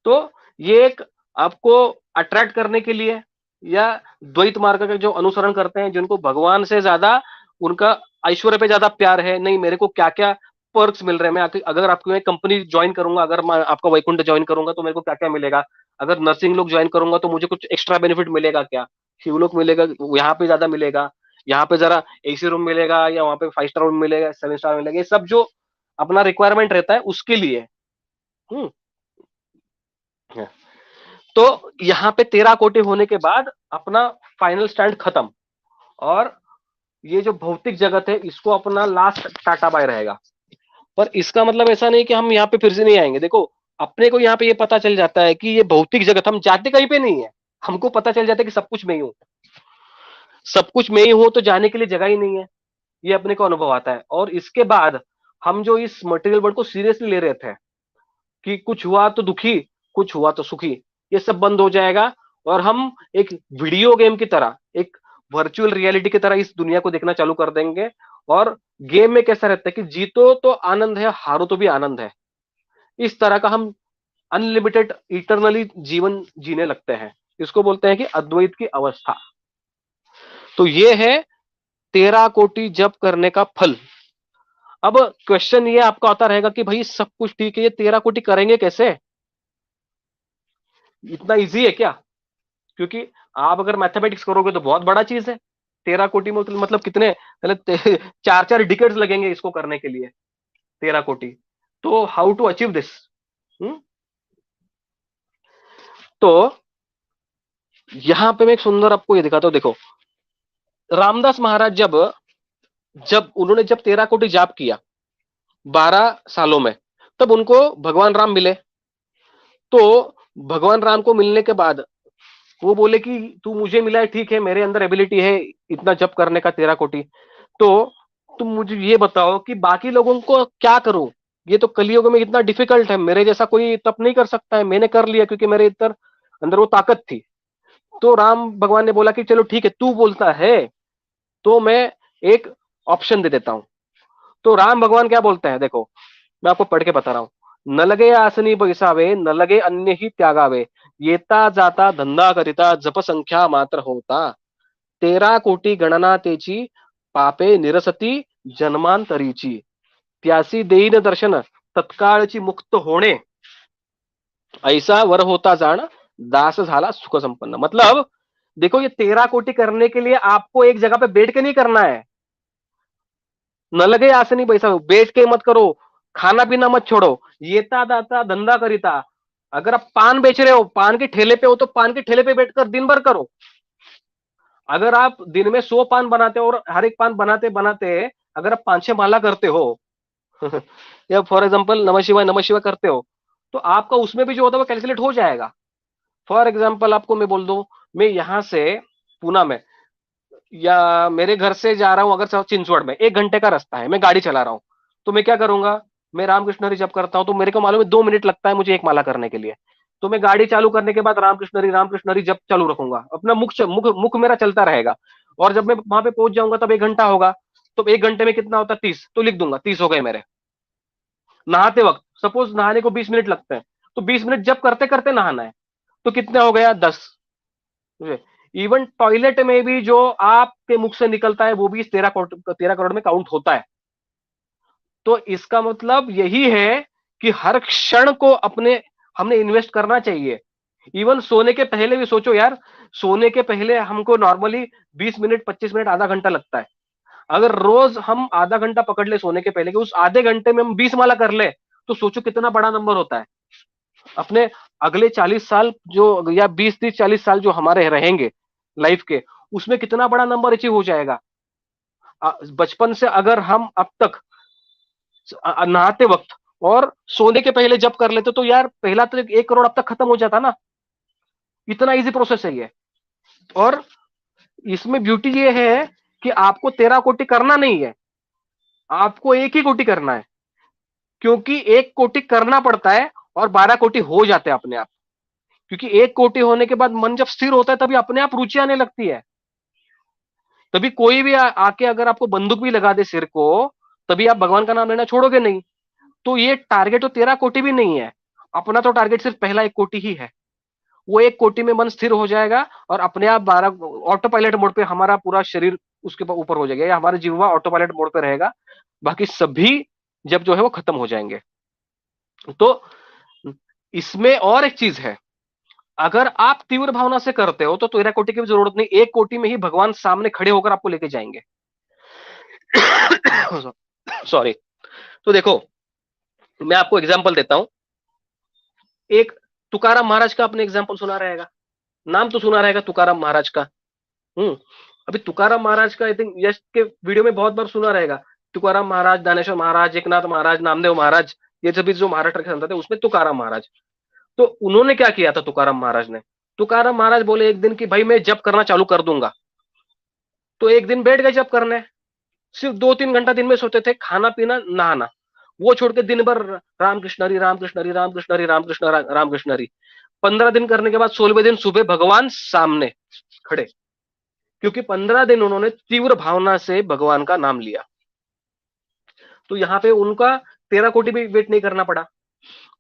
तो ये एक आपको अट्रैक्ट करने के लिए, या द्वैत मार्ग का जो अनुसरण करते हैं, जिनको भगवान से ज्यादा उनका ऐश्वर्य पे ज्यादा प्यार है, नहीं मेरे को क्या क्या पर्क्स मिल रहे हैं, मैं अगर आपको एक कंपनी ज्वाइन करूंगा, अगर मैं आपका वैकुंठ ज्वाइन करूंगा तो मेरे को क्या क्या मिलेगा, अगर नर्सिंग लोग ज्वाइन करूंगा तो मुझे कुछ एक्स्ट्रा बेनिफिट मिलेगा क्या, शिवलोक मिलेगा, यहाँ पे ज्यादा मिलेगा, यहाँ पे जरा एसी रूम मिलेगा, या वहां पे 5 स्टार रूम मिलेगा, 7 स्टार मिलेगा, ये सब जो अपना रिक्वायरमेंट रहता है उसके लिए। हम्म तो यहाँ पे 13 कोटि होने के बाद अपना फाइनल स्टैंड खत्म, और ये जो भौतिक जगत है इसको अपना लास्ट टाटा बाय रहेगा। पर इसका मतलब ऐसा नहीं कि हम यहाँ पे फिर से नहीं आएंगे। देखो अपने को यहाँ पे ये पता चल जाता है कि ये भौतिक जगत, हम जाते कहीं पे नहीं है, हमको पता चल जाता है कि सब कुछ मैं ही हूँ, सब कुछ मैं ही हूँ, तो जाने के लिए जगह ही नहीं है, ये अपने को अनुभव आता है। और इसके बाद हम जो इस मटेरियल वर्ल्ड को सीरियसली ले रहे थे कि कुछ हुआ तो दुखी, कुछ हुआ तो सुखी, ये सब बंद हो जाएगा, और हम एक वीडियो गेम की तरह, एक वर्चुअल रियलिटी की तरह इस दुनिया को देखना चालू कर देंगे। और गेम में कैसा रहता है कि जीतो तो आनंद है, हारो तो भी आनंद है, इस तरह का हम अनलिमिटेड इटरनली जीवन जीने लगते हैं। इसको बोलते हैं कि अद्वैत की अवस्था। तो ये है 13 कोटि जप करने का फल। अब क्वेश्चन ये आपका आता रहेगा कि भाई सब कुछ ठीक है, ये 13 कोटि करेंगे कैसे, इतना इजी है क्या? क्योंकि आप अगर मैथमेटिक्स करोगे तो बहुत बड़ा चीज है। 13 कोटि में मतलब कितने, पहले 4-4 डिकेड्स लगेंगे इसको करने के लिए, 13 कोटि। तो हाउ टू अचीव दिस? तो यहां पे मैं एक सुंदर आपको ये दिखाता हूं। देखो रामदास महाराज जब जब उन्होंने जब 13 कोटि जाप किया 12 सालों में, तब उनको भगवान राम मिले। तो भगवान राम को मिलने के बाद वो बोले कि तू मुझे मिला है, ठीक है, मेरे अंदर एबिलिटी है इतना जप करने का 13 कोटि, तो तुम मुझे ये बताओ कि बाकी लोगों को क्या करूं, ये तो कलयुग में इतना डिफिकल्ट है, मेरे जैसा कोई तप नहीं कर सकता है, मैंने कर लिया क्योंकि मेरे अंदर वो ताकत थी। तो राम भगवान ने बोला कि चलो ठीक है, तू बोलता है तो मैं एक ऑप्शन दे देता हूं। तो राम भगवान क्या बोलते हैं, देखो मैं आपको पढ़ के बता रहा हूं। न लगे आसनी बैसावे, न लगे अन्य ही त्यागावे, येता जाता धंदा करिता, जप संख्या मात्र होता, 13 कोटी गणना तेची, पापे निरसती जन्मांतरीची, त्यासी देईन दर्शन तत्काळची मुक्त होणे, ऐसा वर होता जाण, दास झाला सुख संपन्न। मतलब देखो, ये 13 कोटि करने के लिए आपको एक जगह पे बैठ के नहीं करना है। न लगे आसनी पैसा, बैठ के मत करो, खाना पीना मत छोड़ो, येता दाता धंधा करिता। अगर आप पान बेच रहे हो, पान के ठेले पे हो, तो पान के ठेले पे बैठकर दिन भर करो। अगर आप दिन में 100 पान बनाते हो और हर एक पान बनाते बनाते अगर आप 5-6 माला करते हो या फॉर एग्जाम्पल नमः शिवाय करते हो, तो आपका उसमें भी जो होता है वो कैलकुलेट हो जाएगा। फॉर एग्जाम्पल आपको मैं बोल दूं, मैं यहां से पूना में या मेरे घर से जा रहा हूं, अगर चिंचवड़ में 1 घंटे का रास्ता है, मैं गाड़ी चला रहा हूं, तो मैं क्या करूंगा, मैं रामकृष्ण हरि जप करता हूं, तो मेरे को मालूम है 2 मिनट लगता है मुझे एक माला करने के लिए। तो मैं गाड़ी चालू करने के बाद रामकृष्ण हरि जप चालू रखूंगा, अपना मुख मुख मुख मेरा चलता रहेगा। और जब मैं वहां पे पहुंच जाऊंगा तब 1 घंटा होगा, तो 1 घंटे में कितना होता है, 30, तो लिख दूंगा 30 हो गए मेरे। नहाते वक्त सपोज नहाने को 20 मिनट लगते हैं, तो 20 मिनट जब करते करते नहाना है, तो कितना हो गया, 10। इवन टॉयलेट में भी जो आपके मुख से निकलता है वो भी इस 13 करोड़ में काउंट होता है। तो इसका मतलब यही है कि हर क्षण को अपने हमने इन्वेस्ट करना चाहिए। इवन सोने के पहले भी सोचो यार, सोने के पहले हमको नॉर्मली 20 मिनट 25 मिनट आधा घंटा लगता है। अगर रोज हम आधा घंटा पकड़ ले सोने के पहले कि उस आधे घंटे में हम 20 माला कर ले, तो सोचो कितना बड़ा नंबर होता है। अपने अगले 40 साल जो या 20 30 40 साल जो हमारे रहेंगे लाइफ के, उसमें कितना बड़ा नंबर अचीव हो जाएगा। बचपन से अगर हम अब तक नहाते वक्त और सोने के पहले जब कर लेते, तो यार पहला तो 1 करोड़ अब तक खत्म हो जाता ना। इतना इजी प्रोसेस है ये। और इसमें ब्यूटी ये है कि आपको 13 कोटि करना नहीं है, आपको एक ही कोटि करना है, क्योंकि 1 कोटि करना पड़ता है और 12 कोटि हो जाते हैं अपने आप। क्योंकि 1 कोटि होने के बाद मन जब स्थिर होता है तभी अपने आप रुचि आने लगती है। तभी कोई भी आके अगर आपको बंदूक भी लगा दे सिर को, तभी आप भगवान का नाम लेना छोड़ोगे नहीं। तो ये टारगेट तो 13 कोटि भी नहीं है, अपना तो टारगेट सिर्फ पहला 1 कोटि ही है। वो 1 कोटि में मन स्थिर हो जाएगा और अपने आप 12 ऑटो पायलट मोड पे हमारा पूरा शरीर उसके ऊपर हो जाएगा, या हमारा जीवा ऑटो पायलट मोड पे रहेगा। बाकी सभी जब जो है वो खत्म हो जाएंगे। तो इसमें और एक चीज है, अगर आप तीव्र भावना से करते हो तो 13 कोटि की भी जरूरत नहीं, 1 कोटि में ही भगवान सामने खड़े होकर आपको लेके जाएंगे। सॉरी। तो देखो मैं आपको एग्जांपल देता हूं। एक तुकाराम महाराज का आपने एग्जांपल सुना रहेगा, नाम तो सुना रहेगा तुकाराम महाराज का। अभी तुकाराम महाराज का आई थिंक यश के वीडियो में बहुत बार सुना रहेगा। तुकाराम महाराज, दानेश्वर महाराज, एकनाथ महाराज, नामदेव महाराज, ये सभी जो महाराष्ट्र के संत थे उसमें तुकाराम महाराज। तो उन्होंने क्या किया था तुकाराम महाराज ने, तुकाराम महाराज बोले एक दिन कि भाई मैं जप करना चालू कर दूंगा। तो एक दिन बैठ गए जप करने, सिर्फ 2-3 घंटा दिन में सोते थे, खाना पीना नहाना वो छोड़ के दिन भर रामकृष्ण हरि रामकृष्ण हरि रामकृष्ण हरि रामकृष्ण रामकृष्ण हरि। 15 दिन करने के बाद 16वें दिन सुबह भगवान सामने खड़े, क्योंकि 15 दिन उन्होंने तीव्र भावना से भगवान का नाम लिया। तो यहाँ पे उनका 13 कोटि भी वेट नहीं करना पड़ा।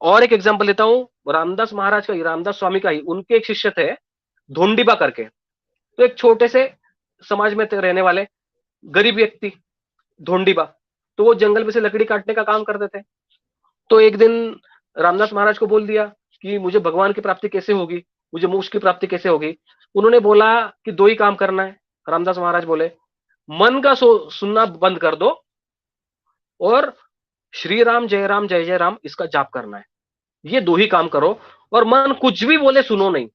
और एक एग्जांपल लेता हूं रामदास महाराज का ही, रामदास स्वामी का ही, उनके एक शिष्य थे धोंडीबा करके। तो एक छोटे से समाज में रहने वाले गरीब व्यक्ति धोंडीबा, तो वो जंगल में से लकड़ी काटने का काम करते थे। तो एक दिन रामदास महाराज को बोल दिया कि मुझे भगवान की प्राप्ति कैसे होगी, मुझे मोक्ष की प्राप्ति कैसे होगी। उन्होंने बोला कि 2 ही काम करना है। रामदास महाराज बोले मन का सुनना बंद कर दो और श्री राम जय जय राम इसका जाप करना है। ये 2 ही काम करो और मन कुछ भी बोले सुनो नहीं,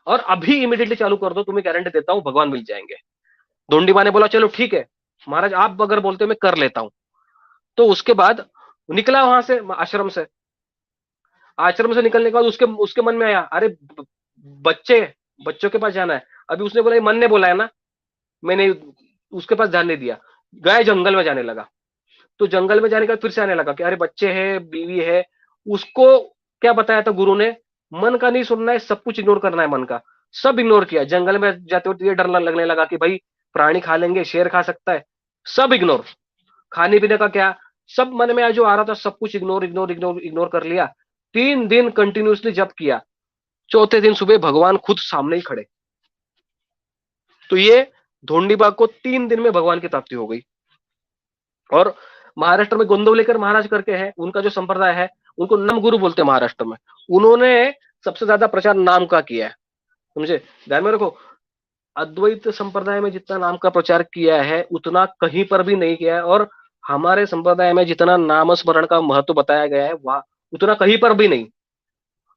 और अभी इमीडिएटली चालू कर दो, तुम्हें गारंटी देता हूं भगवान मिल जाएंगे। धोंडीबा ने बोला चलो ठीक है महाराज, आप अगर बोलते हो मैं कर लेता हूं। तो उसके बाद निकला वहां से आश्रम से निकलने के बाद उसके उसके मन में आया, अरे बच्चों के पास जाना है। अभी उसने बोला मन ने बोला है ना, मैंने उसके पास जाने दिया, गए जंगल में जाने लगा। तो जंगल में जाने के बाद फिर से आने लगा कि अरे बच्चे हैं, बीवी है। उसको क्या बताया था गुरु ने, मन का नहीं सुनना है, सब कुछ इग्नोर करना है मन का। सब इग्नोर किया। जंगल में जाते वक्त ये डर लगने लगा कि भाई प्राणी खा लेंगे, शेर खा सकता है, सब इग्नोर। खाने पीने का क्या, सब मन में जो आ रहा था सब कुछ इग्नोर इग्नोर इग्नोर इग्नोर कर लिया। 3 दिन कंटिन्यूसली जप किया। चौथे दिन सुबह भगवान खुद सामने ही खड़े। तो ये धोंडीबाग को 3 दिन में भगवान की प्राप्ति हो गई। और महाराष्ट्र में गोंदवलेकर महाराज करके है, उनका जो संप्रदाय है, उनको नम गुरु बोलते हैं महाराष्ट्र में। उन्होंने सबसे ज्यादा प्रचार नाम का किया है, समझे, ध्यान में रखो। अद्वैत संप्रदाय में जितना नाम का प्रचार किया है उतना कहीं पर भी नहीं किया है। और हमारे संप्रदाय में जितना नाम स्मरण का महत्व बताया गया है वह उतना कहीं पर भी नहीं।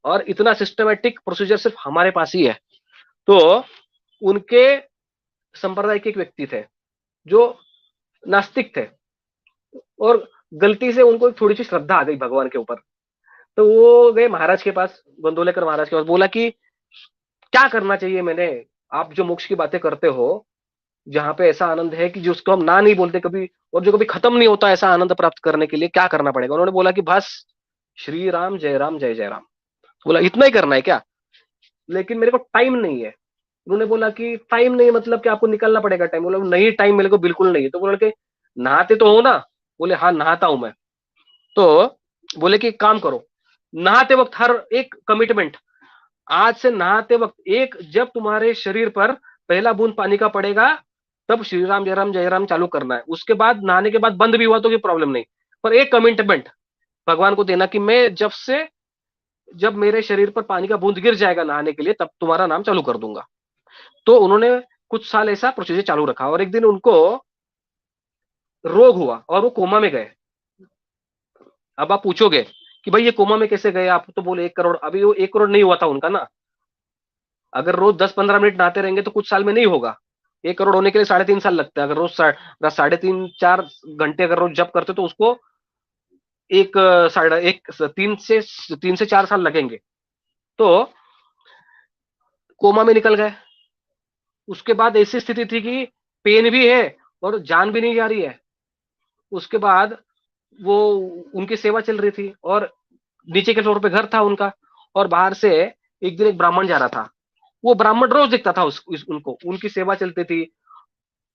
और इतना सिस्टमेटिक प्रोसीजर सिर्फ हमारे पास ही है। तो उनके संप्रदाय के एक व्यक्ति थे जो नास्तिक थे, और गलती से उनको एक थोड़ी सी श्रद्धा आ गई भगवान के ऊपर। तो वो गए महाराज के पास, गोंदवलेकर महाराज के पास, बोला कि क्या करना चाहिए मैंने, आप जो मोक्ष की बातें करते हो, जहां पे ऐसा आनंद है कि जिसको हम ना नहीं बोलते कभी, और जो कभी खत्म नहीं होता, ऐसा आनंद प्राप्त करने के लिए क्या करना पड़ेगा। उन्होंने बोला कि बस श्री राम जय राम जय जय राम। बोला इतना ही करना है क्या, लेकिन मेरे को टाइम नहीं है। उन्होंने बोला कि टाइम नहीं मतलब कि आपको निकलना पड़ेगा टाइम। बोला नहीं, टाइम मेरे को बिल्कुल नहीं है। तो बोला कि नहाते तो हो ना। बोले हाँ नहाता हूं मैं। तो बोले कि काम करो, नहाते वक्त हर एक कमिटमेंट, आज से नहाते वक्त एक, जब तुम्हारे शरीर पर पहला बूंद पानी का पड़ेगा तब श्री राम जय राम चालू करना है। उसके बाद नहाने के बाद बंद भी हुआ तो कोई प्रॉब्लम नहीं, पर एक कमिटमेंट भगवान को देना कि मैं जब मेरे शरीर पर पानी का बूंद गिर जाएगा नहाने के लिए तब तुम्हारा नाम चालू कर दूंगा। तो उन्होंने कुछ साल ऐसा प्रोसीजर चालू रखा, और एक दिन उनको रोग हुआ और वो कोमा में गए। अब आप पूछोगे कि भाई ये कोमा में कैसे गए आप, तो बोले 1 करोड़। अभी वो 1 करोड़ नहीं हुआ था उनका ना। अगर रोज 10-15 मिनट नहाते रहेंगे तो कुछ साल में नहीं होगा। 1 करोड़ होने के लिए 3.5 साल लगता है। अगर रोज 3.5-4 घंटे अगर रोज जप करते तो उसको एक साढ़े एक 3 से 4 साल लगेंगे। तो कोमा में निकल गए। उसके बाद ऐसी स्थिति थी कि पेन भी है और जान भी नहीं जा रही है। उसके बाद वो उनकी सेवा चल रही थी, और नीचे के फ्लोर पे घर था उनका, और बाहर से एक दिन एक ब्राह्मण जा रहा था। वो ब्राह्मण रोज दिखता था उनको, उनकी सेवा चलती थी,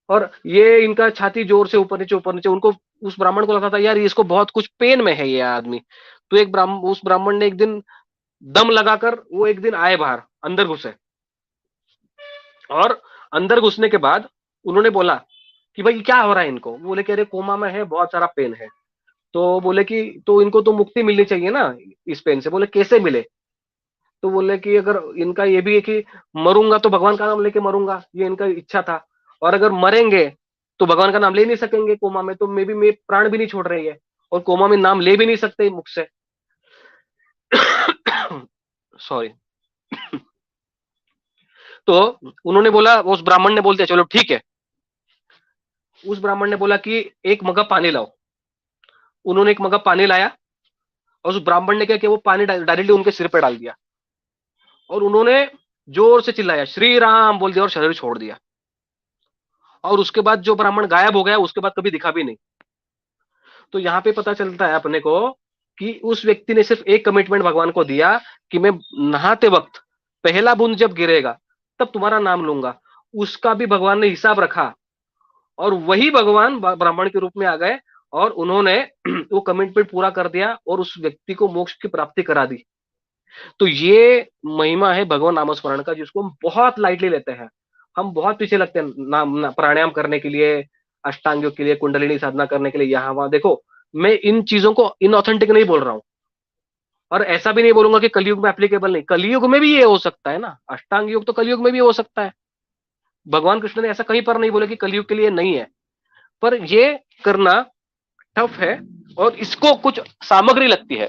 और ये इनका छाती जोर से ऊपर नीचे। उनको, उस ब्राह्मण को लगता था यार इसको बहुत कुछ पेन में है ये आदमी। तो उस ब्राह्मण ने एक दिन दम लगाकर वो एक दिन आए बाहर, अंदर घुसे, और अंदर घुसने के बाद उन्होंने बोला कि भाई क्या हो रहा है इनको। बोले कि अरे कोमा में है, बहुत सारा पेन है। तो बोले कि तो इनको तो मुक्ति मिलनी चाहिए ना इस पेन से। बोले कैसे मिले। तो बोले कि अगर इनका ये भी है कि मरूंगा तो भगवान का नाम लेके मरूंगा, ये इनका इच्छा था, और अगर मरेंगे तो भगवान का नाम ले नहीं सकेंगे कोमा में, तो मे भी मैं प्राण भी नहीं छोड़ रही है, और कोमा में नाम ले भी नहीं सकते मुख से। सॉरी। तो उन्होंने बोला, उस ब्राह्मण ने बोल दिया चलो ठीक है। उस ब्राह्मण ने बोला कि एक मग्गा पानी लाओ। उन्होंने एक मग्गा पानी लाया, और उस ब्राह्मण ने क्या किया, वो पानी डायरेक्टली उनके सिर पे डाल दिया, और उन्होंने जोर से चिल्लाया श्री राम बोल दिया और शरीर छोड़ दिया। और उसके बाद जो ब्राह्मण गायब हो गया, उसके बाद कभी दिखा भी नहीं। तो यहाँ पे पता चलता है अपने को कि उस व्यक्ति ने सिर्फ एक कमिटमेंट भगवान को दिया कि मैं नहाते वक्त पहला बूंद जब गिरेगा तब तुम्हारा नाम लूंगा। उसका भी भगवान ने हिसाब रखा, और वही भगवान ब्राह्मण के रूप में आ गए, और उन्होंने वो कमिटमेंट पूरा कर दिया और उस व्यक्ति को मोक्ष की प्राप्ति करा दी। तो ये महिमा है भगवान नामस्मरण का, जिसको हम बहुत लाइटली लेते हैं। हम बहुत पीछे लगते हैं प्राणायाम करने के लिए, अष्टांग योग के लिए, कुंडलिनी साधना करने के लिए, यहाँ वहां। देखो मैं इन चीजों को इनऑथेंटिक नहीं बोल रहा हूं, और ऐसा भी नहीं बोलूंगा कि कलयुग में एप्लीकेबल नहीं। कलयुग में भी ये हो सकता है ना, अष्टांग योग तो कलयुग में भी हो सकता है। भगवान कृष्ण ने ऐसा कहीं पर नहीं बोला कि कलयुग के लिए नहीं है, पर ये करना टफ है, और इसको कुछ सामग्री लगती है।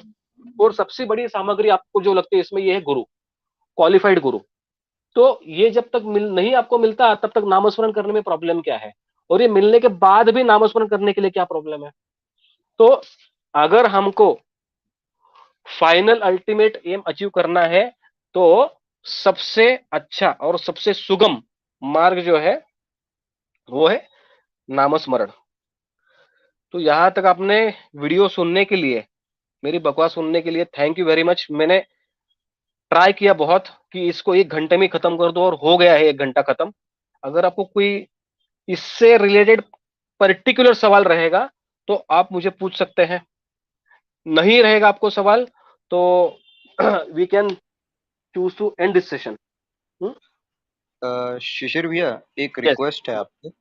और सबसे बड़ी सामग्री आपको जो लगती है इसमें, ये है गुरु, क्वालिफाइड गुरु। तो ये जब तक नहीं आपको मिलता तब तक नामस्मरण करने में प्रॉब्लम क्या है, और ये मिलने के बाद भी नामस्मरण करने के लिए क्या प्रॉब्लम है। तो अगर हमको फाइनल अल्टीमेट एम अचीव करना है तो सबसे अच्छा और सबसे सुगम मार्ग जो है वो है नामस्मरण। तो यहां तक आपने वीडियो सुनने के लिए, मेरी बकवास सुनने के लिए थैंक यू वेरी मच। मैंने ट्राई किया बहुत कि इसको 1 घंटे में खत्म कर दो, और हो गया है 1 घंटा खत्म। अगर आपको कोई इससे रिलेटेड पर्टिकुलर सवाल रहेगा तो आप मुझे पूछ सकते हैं, नहीं रहेगा आपको सवाल तो we can choose to end this session. Shishir भैया, एक यस, रिक्वेस्ट है आपसे। Yes,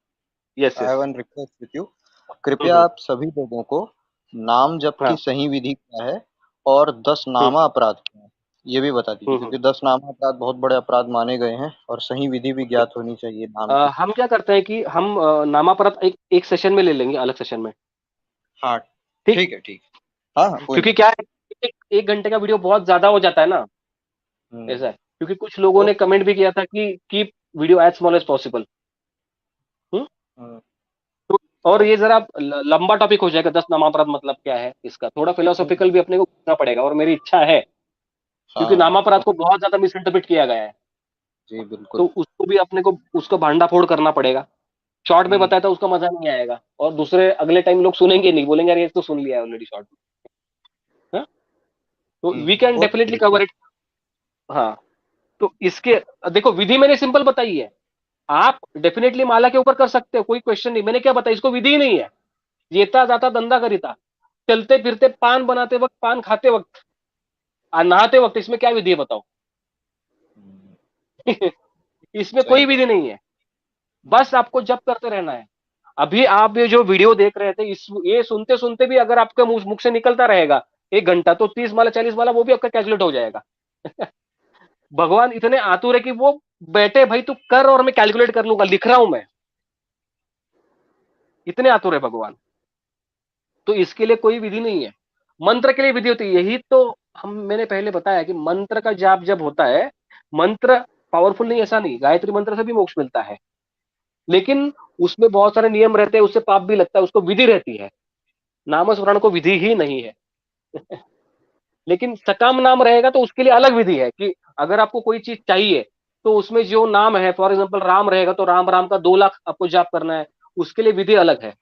I yes. Have one request with you. कृपया आप सभी लोगों को नाम जप की हाँ। सही विधि क्या है और 10 हम्म, नामा अपराध क्या है, ये भी बता दीजिए, हम्म। क्योंकि 10 नामा अपराध बहुत बड़े अपराध माने गए हैं और सही विधि भी ज्ञात होनी चाहिए नाम की। हम क्या करते हैं कि हम नामापरत एक एक सेशन में ले लेंगे, अलग सेशन में। हाँ, ठीक। ठीक है, ठीक है। हाँ हाँ, कोई क्योंकि नहीं। क्या है, एक घंटे का वीडियो बहुत ज्यादा हो जाता है ना, हम्म। ऐसा है। क्योंकि कुछ लोगों तो ने कमेंट भी किया था कि keep video as small as possible. Hmm, तो और तो ये जरा लंबा टॉपिक हो जाएगा, 10 नामापराध मतलब क्या है इसका, थोड़ा फिलोसॉफिकल भी अपने को करना पड़ेगा, और मेरी इच्छा है। क्योंकि हाँ, नामापराध तो को बहुत ज्यादा मिस इंटरप्रेट किया गया है, जी तो बिल्कुल। उसको भी अपने को उसको भांडाफोड़ करना पड़ेगा। शॉर्ट में हम्म बताया था उसका मजा नहीं आएगा, और दूसरे अगले टाइम लोग सुनेंगे नहीं, बोलेंगे यार ये तो सुन लिया है ऑलरेडी शॉर्ट में। तो वी कैन वो तो डेफिनेटली बिल्कुल। Cover it. हाँ। तो इसके देखो, विधि मैंने सिंपल बताई है। आप डेफिनेटली माला के ऊपर कर सकते हो, कोई क्वेश्चन नहीं। मैंने क्या बताया, इसको विधि ही नहीं है। येता जाता धंधा करीता, चलते फिरते पान बनाते वक्त, पान खाते वक्त, नहाते वक्त, इसमें क्या विधि है बताओ? हम्म, इसमें सही कोई बात। विधि नहीं है। बस आपको जप करते रहना है। अभी आप ये जो वीडियो देख रहे थे, इस ये सुनते सुनते भी अगर आपके मुख से निकलता रहेगा 1 घंटा, तो 30 माला 40 माला वो भी आपका कैलकुलेट हो जाएगा। भगवान इतने आतुर है कि वो बैठे, भाई तू कर और मैं कैलकुलेट कर लूंगा, लिख रहा हूं मैं। इतने आतुर है भगवान। तो इसके लिए कोई विधि नहीं है। मंत्र के लिए विधि होती है, यही तो मैंने पहले बताया कि मंत्र का जाप जब होता है, मंत्र पावरफुल नहीं, ऐसा नहीं, गायत्री मंत्र से भी मोक्ष मिलता है, लेकिन उसमें बहुत सारे नियम रहते हैं, उससे पाप भी लगता है, उसको विधि रहती है। नामस्मरण को विधि ही नहीं है। लेकिन सकाम नाम रहेगा तो उसके लिए अलग विधि है, कि अगर आपको कोई चीज चाहिए तो उसमें जो नाम है, फॉर एग्जाम्पल राम रहेगा तो राम राम का 2 लाख आपको जाप करना है, उसके लिए विधि अलग है।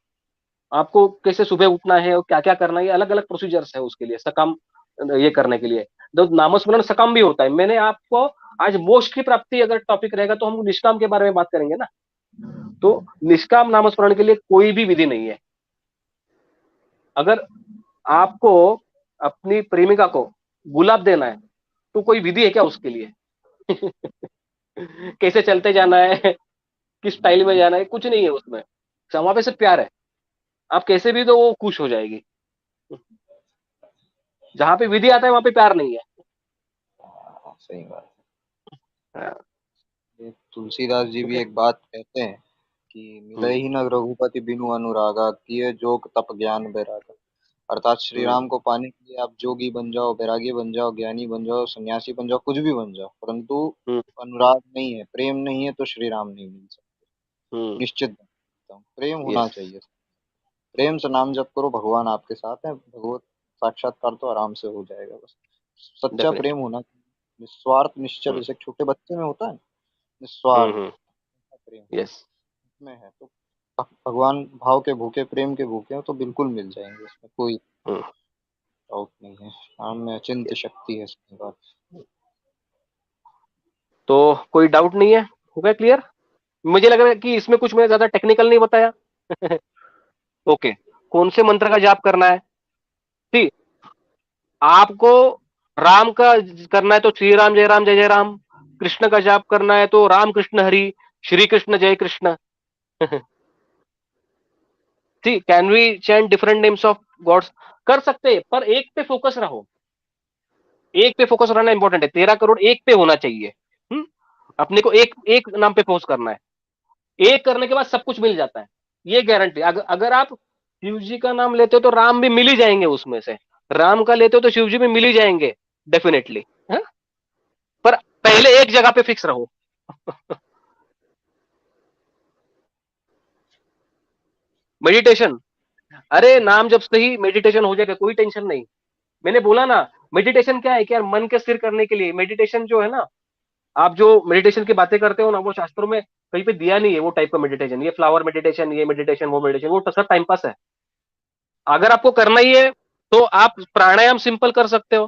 आपको कैसे सुबह उठना है और क्या क्या करना है, ये अलग अलग प्रोसीजर्स है उसके लिए, सकाम ये करने के लिए। तो नामस्मरण सकाम भी होता है। मैंने आपको आज मोक्ष की प्राप्ति अगर टॉपिक रहेगा तो हम निष्काम के बारे में बात करेंगे ना। तो निष्काम नामस्मरण के लिए कोई भी विधि नहीं है। अगर आपको अपनी प्रेमिका को गुलाब देना है तो कोई विधि है क्या उसके लिए? कैसे चलते जाना है, किस स्टाइल में जाना है, कुछ नहीं है उसमें। वहां पे सिर्फ प्यार है। आप कैसे भी तो वो खुश हो जाएगी। जहां पे विधि आता है वहां पे प्यार नहीं है। हाँ, सही बात। हाँ। ये तुलसीदास जी भी ओके। एक बात कहते हैं कि मिले हम्म, ही न रघुपति बिनु अनुरागा, किए जोग तप ज्ञान बैरागा। अर्थात श्री हम्म, राम को पाने के लिए आप जोगी बन जाओ, बैरागी बन जाओ, ज्ञानी बन जाओ, सन्यासी बन जाओ, कुछ भी बन जाओ, परंतु हम्म, अनुराग नहीं है, प्रेम नहीं है, तो श्री राम नहीं मिल सकते। हम्म। निश्चित बताता हूँ, प्रेम होना यस, चाहिए। प्रेम से नाम जप करो, भगवान आपके साथ है, भगवत साक्षात्कार तो आराम से हो जाएगा। बस सच्चा डेफिनेटली। प्रेम होना चाहिए, निस्वार्थ निश्चल, हम्म, जैसे एक छोटे बच्चे में होता है ना, हम्म, निस्वार्थ प्रेम यस। में है। तो भगवान भाव के भूखे, प्रेम के भूखे हो तो बिल्कुल मिल जाएंगे, इसमें कोई हम्म। डाउट नहीं है। नाम में अचिंत्य शक्ति है, इसकी बात। तो कोई डाउट नहीं है, हो गया क्लियर? मुझे लग रहा है कि इसमें कुछ मैं ज्यादा टेक्निकल नहीं बताया। ओके। कौन से मंत्र का जाप करना है? ठीक। आपको राम का करना है तो श्री राम जय राम जय जय राम। कृष्ण का जाप करना है तो राम कृष्ण हरि, श्री कृष्ण जय कृष्ण। ठीक, can we chant different names of gods? कर सकते हैं, पर एक पे फोकस रहो। एक पे फोकस रहना इंपॉर्टेंट है। 13 करोड़ एक पे होना चाहिए। अपने को एक एक नाम पे फोकस करना है। एक करने के बाद सब कुछ मिल जाता है, ये गारंटी। अगर आप शिव जी का नाम लेते हो तो राम भी मिल ही जाएंगे उसमें से, राम का लेते हो तो शिव जी भी मिल ही जाएंगे, डेफिनेटली। पर पहले एक जगह पे फिक्स रहो। मेडिटेशन, अरे नाम जब से ही मेडिटेशन हो जाएगा, कोई टेंशन नहीं। मैंने बोला ना, मेडिटेशन क्या है कि यार मन के स्थिर करने के लिए मेडिटेशन जो है ना, आप जो मेडिटेशन की बातें करते हो ना, वो शास्त्रों में कहीं पे दिया नहीं है वो टाइप का मेडिटेशन, ये फ्लावर मेडिटेशन, ये मेडिटेशन, वो मेडिटेशन, वो तो सब टाइम पास है। अगर आपको करना ही है तो आप प्राणायाम सिंपल कर सकते हो।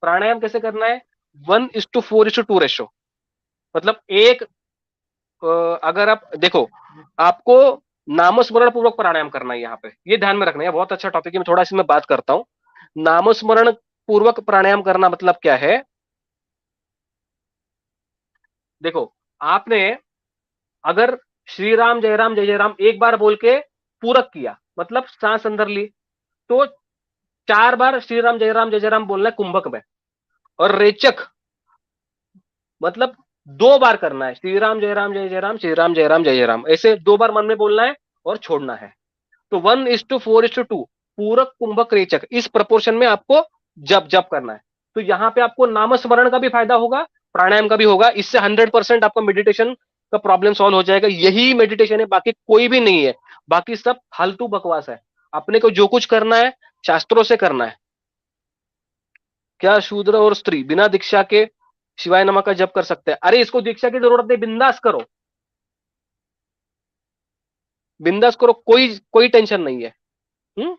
प्राणायाम कैसे करना है? 1:4:2 रेशो। मतलब एक अगर आप देखो, आपको नामस्मरण पूर्वक प्राणायाम करना है यहाँ पे, ये ध्यान में रखना है। बहुत अच्छा टॉपिक है, मैं थोड़ा इसमें बात करता हूं। नामस्मरण पूर्वक प्राणायाम करना मतलब क्या है? देखो, आपने अगर श्री राम जय राम एक बार बोल के पूरक किया, मतलब सांस अंदर ली, तो 4 बार श्री राम जय राम बोलना है कुंभक में। और रेचक मतलब 2 बार करना है, श्री राम जय राम, श्री राम जय राम, ऐसे 2 बार मन में बोलना है और छोड़ना है। तो 1:4:2 पूरक कुंभक रेचक, इस प्रपोर्शन में आपको जप जप करना है। तो यहां पे आपको नामस्मरण का भी फायदा होगा, प्राणायाम का भी होगा। इससे 100% आपका मेडिटेशन का प्रॉब्लम सॉल्व हो जाएगा। यही मेडिटेशन है, बाकी कोई भी नहीं है। बाकी सब फालतू बकवास है। अपने को जो कुछ करना है शास्त्रों से करना है। क्या शूद्र और स्त्री बिना दीक्षा के शिवाय नमः का जप कर सकते हैं? अरे इसको दीक्षा की जरूरत नहीं, बिंदास करो, बिंदास करो, कोई कोई टेंशन नहीं है। हम्म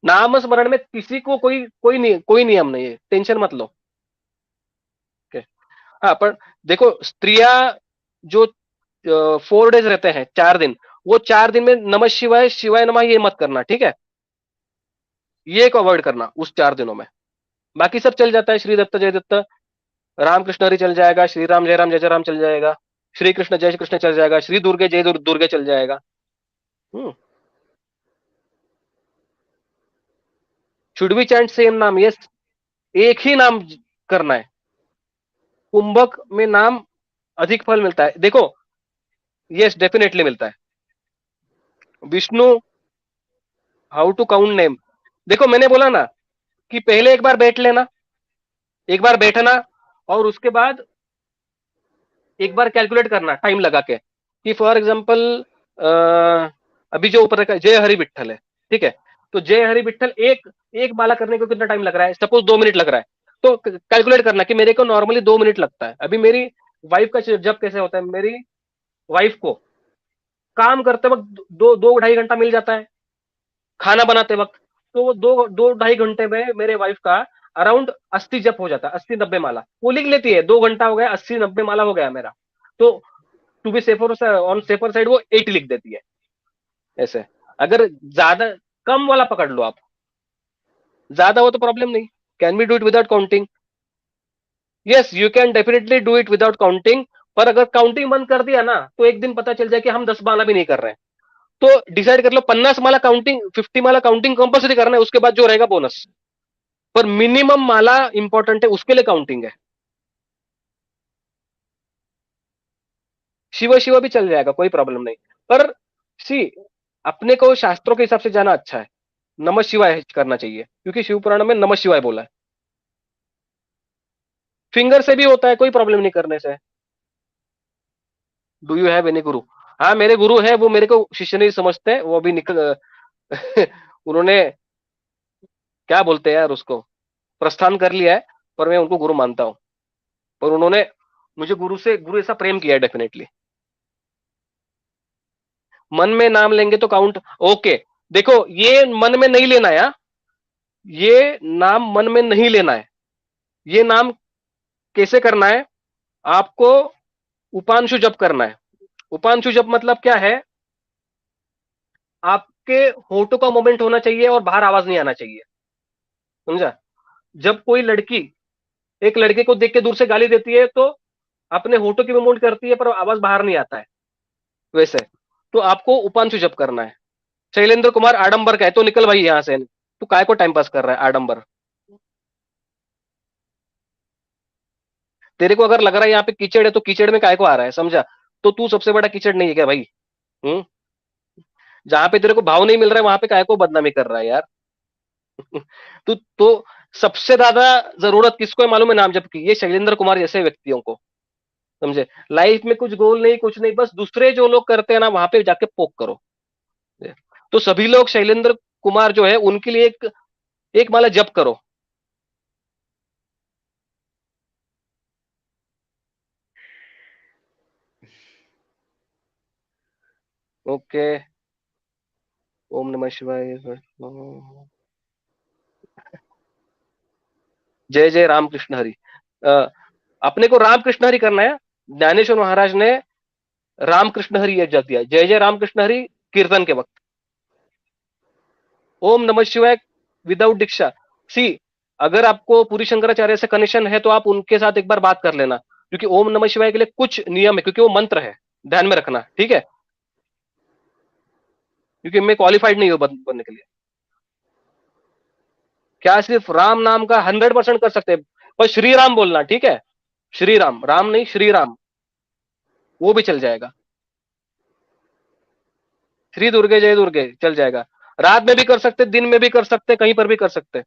नाम स्मरण में किसी को कोई नियम नहीं है, टेंशन मत लो। Okay? हाँ, पर देखो, स्त्रियां जो 4 डेज रहते हैं, 4 दिन, वो 4 दिन में नमः शिवाय शिवाय नमः ये मत करना, ठीक है? ये को अवॉइड करना उस 4 दिनों में। बाकी सब चल जाता है, श्री दत्त जय दत्त, रामकृष्ण हरि चल जाएगा, श्री राम जय राम चल जाएगा, श्री कृष्ण जय श्री कृष्ण चल जाएगा, श्री दुर्गे जय दुर्गे चल जाएगा। शुड बी चैंट सेम नाम? यस, एक ही नाम करना है। कुंभक में नाम अधिक फल मिलता है, देखो। यस, डेफिनेटली मिलता है। Vishnu, how to count name? देखो, मैंने बोला ना कि पहले एक बार बैठ लेना, एक बार बैठना, और उसके बाद एक बार कैलकुलेट करना टाइम लगा के, कि फॉर एग्जांपल अभी जो ऊपर रखा है जय हरि विठ्ठल है, ठीक है? तो जय हरि विठ्ठल एक एक माला करने को कितना टाइम लग रहा है? सपोज 2 मिनट लग रहा है, तो कैलकुलेट करना कि मेरे को नॉर्मली 2 मिनट लगता है। अभी मेरी वाइफ का जब कैसे होता है, मेरी वाइफ को काम करते वक्त 2-2 ढाई घंटा मिल जाता है, खाना बनाते वक्त। तो वो 2-2 ढाई घंटे में मेरे वाइफ का अराउंड 80 जप हो जाता है, 80-90 माला वो लिख लेती है। 2 घंटा हो गया, 80-90 माला हो गया मेरा। तो to be safer on safer side वो 80 लिख देती है। ऐसे अगर ज्यादा कम वाला पकड़ लो आप, ज्यादा हो तो प्रॉब्लम नहीं। Can we do it without counting? Yes, you can definitely do it without counting. पर अगर काउंटिंग बंद कर दिया ना, तो एक दिन पता चल जाए कि हम 10 माला भी नहीं कर रहे हैं। तो डिसाइड कर लो, 50 माला काउंटिंग, 50 माला काउंटिंग कंपल्सरी करना है, उसके बाद जो रहेगा बोनस। पर मिनिमम माला इंपॉर्टेंट है, उसके लिए काउंटिंग है। शिव शिव भी चल जाएगा, कोई प्रॉब्लम नहीं। पर सी, अपने को शास्त्रों के हिसाब से जाना अच्छा है। नमः शिवाय करना चाहिए, क्योंकि शिव पुराण में नमः शिवाय बोला है। फिंगर से भी होता है, कोई प्रॉब्लम नहीं करने से। डू यू हैव एनी गुरु? हाँ, मेरे गुरु है, वो मेरे को शिष्य नहीं समझते, वो अभी निकल उन्होंने, क्या बोलते हैं यार उसको, प्रस्थान कर लिया है। पर मैं उनको गुरु मानता हूँ। पर उन्होंने मुझे गुरु ऐसा प्रेम किया है, डेफिनेटली। मन में नाम लेंगे तो काउंट, ओके। देखो, ये मन में नहीं लेना है, हाँ? ये नाम मन में नहीं लेना है। ये नाम कैसे करना है? आपको उपांशु जप करना है। उपांशु जप मतलब क्या है? आपके होठों का मोमेंट होना चाहिए और बाहर आवाज नहीं आना चाहिए, समझा? जब कोई लड़की एक लड़के को देख के दूर से गाली देती है, तो अपने होठों की मूवमेंट करती है, पर आवाज बाहर नहीं आता है, वैसे। तो आपको उपांशु जप करना है। शैलेंद्र कुमार आडंबर का है, तो निकल भाई यहां से, तू काय को टाइम पास कर रहा है आडंबर? तेरे को अगर लग रहा है यहाँ पे कीचड़ है, तो कीचड़ में काय को आ रहा है, समझा? तो तू सबसे बड़ा कीचड़ नहीं है क्या भाई? हम्म जहां पे तेरे को भाव नहीं मिल रहा है, वहां पे काय को बदनामी कर रहा है यार? तू तो सबसे ज्यादा जरूरत किसको है मालूम है नाम जप की? ये शैलेंद्र कुमार जैसे व्यक्तियों को, समझे? लाइफ में कुछ गोल नहीं, कुछ नहीं, बस दूसरे जो लोग करते हैं ना, वहां पे जाके पोक करो। तो सभी लोग शैलेंद्र कुमार जो है, उनके लिए एक एक माला जप करो। ओके। ओम नमः शिवाय। जय जय राम कृष्ण हरि। अपने को राम कृष्ण हरि करना है। ज्ञानेश्वर महाराज ने राम कृष्ण हरि जप दिया, जय जय राम कृष्ण हरि कीर्तन के वक्त। ओम नमः शिवाय विदाउट दीक्षा। सी, अगर आपको पूरी शंकराचार्य से कनेक्शन है तो आप उनके साथ एक बार बात कर लेना, क्योंकि ओम नमः शिवाय के लिए कुछ नियम है, क्योंकि वो मंत्र है, ध्यान में रखना, ठीक है? क्योंकि मैं क्वालिफाइड नहीं हूं बनने के लिए। क्या सिर्फ राम नाम का 100% कर सकते हैं, पर श्री राम बोलना, ठीक है? श्री राम, राम नहीं श्री राम, वो भी चल जाएगा। श्री दुर्गे जय दुर्गे चल जाएगा। रात में भी कर सकते, दिन में भी कर सकते, कहीं पर भी कर सकते।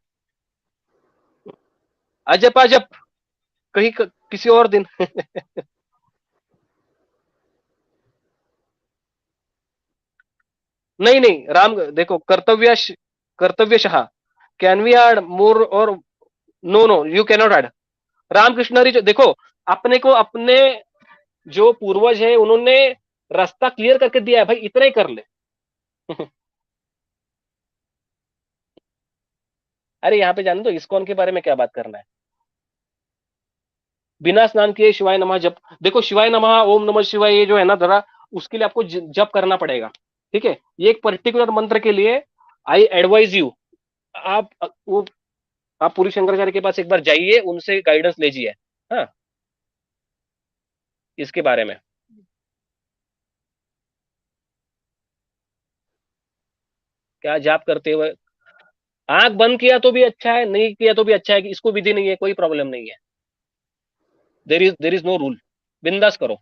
अजप अजप कहीं किसी और दिन। नहीं नहीं, राम देखो, कर्तव्यशः कैन वी ऐड मोर और no no, you can not add. Ramkrishna Hari जो देखो, अपने को अपने जो पूर्वज है उन्होंने रास्ता क्लियर करके दिया है भाई, इतना ही कर ले। अरे यहाँ पे जाने दो, इस्कॉन के बारे में क्या बात करना है। बिना स्नान किए शिवाय नमः जप, देखो शिवाय नमः ओम नमः शिवाय ये जो है ना, जरा उसके लिए आपको जप करना पड़ेगा, ठीक है? ये एक पर्टिकुलर मंत्र के लिए आई एडवाइज यू, आप वो आप पूरी शंकराचार्य के पास एक बार जाइए, उनसे गाइडेंस लीजिए। हाँ, इसके बारे में क्या जाप करते हुए आंख बंद किया तो भी अच्छा है, नहीं किया तो भी अच्छा है, कि इसको विधि नहीं है, कोई प्रॉब्लम नहीं है। देर इज नो रूल, बिंदास करो।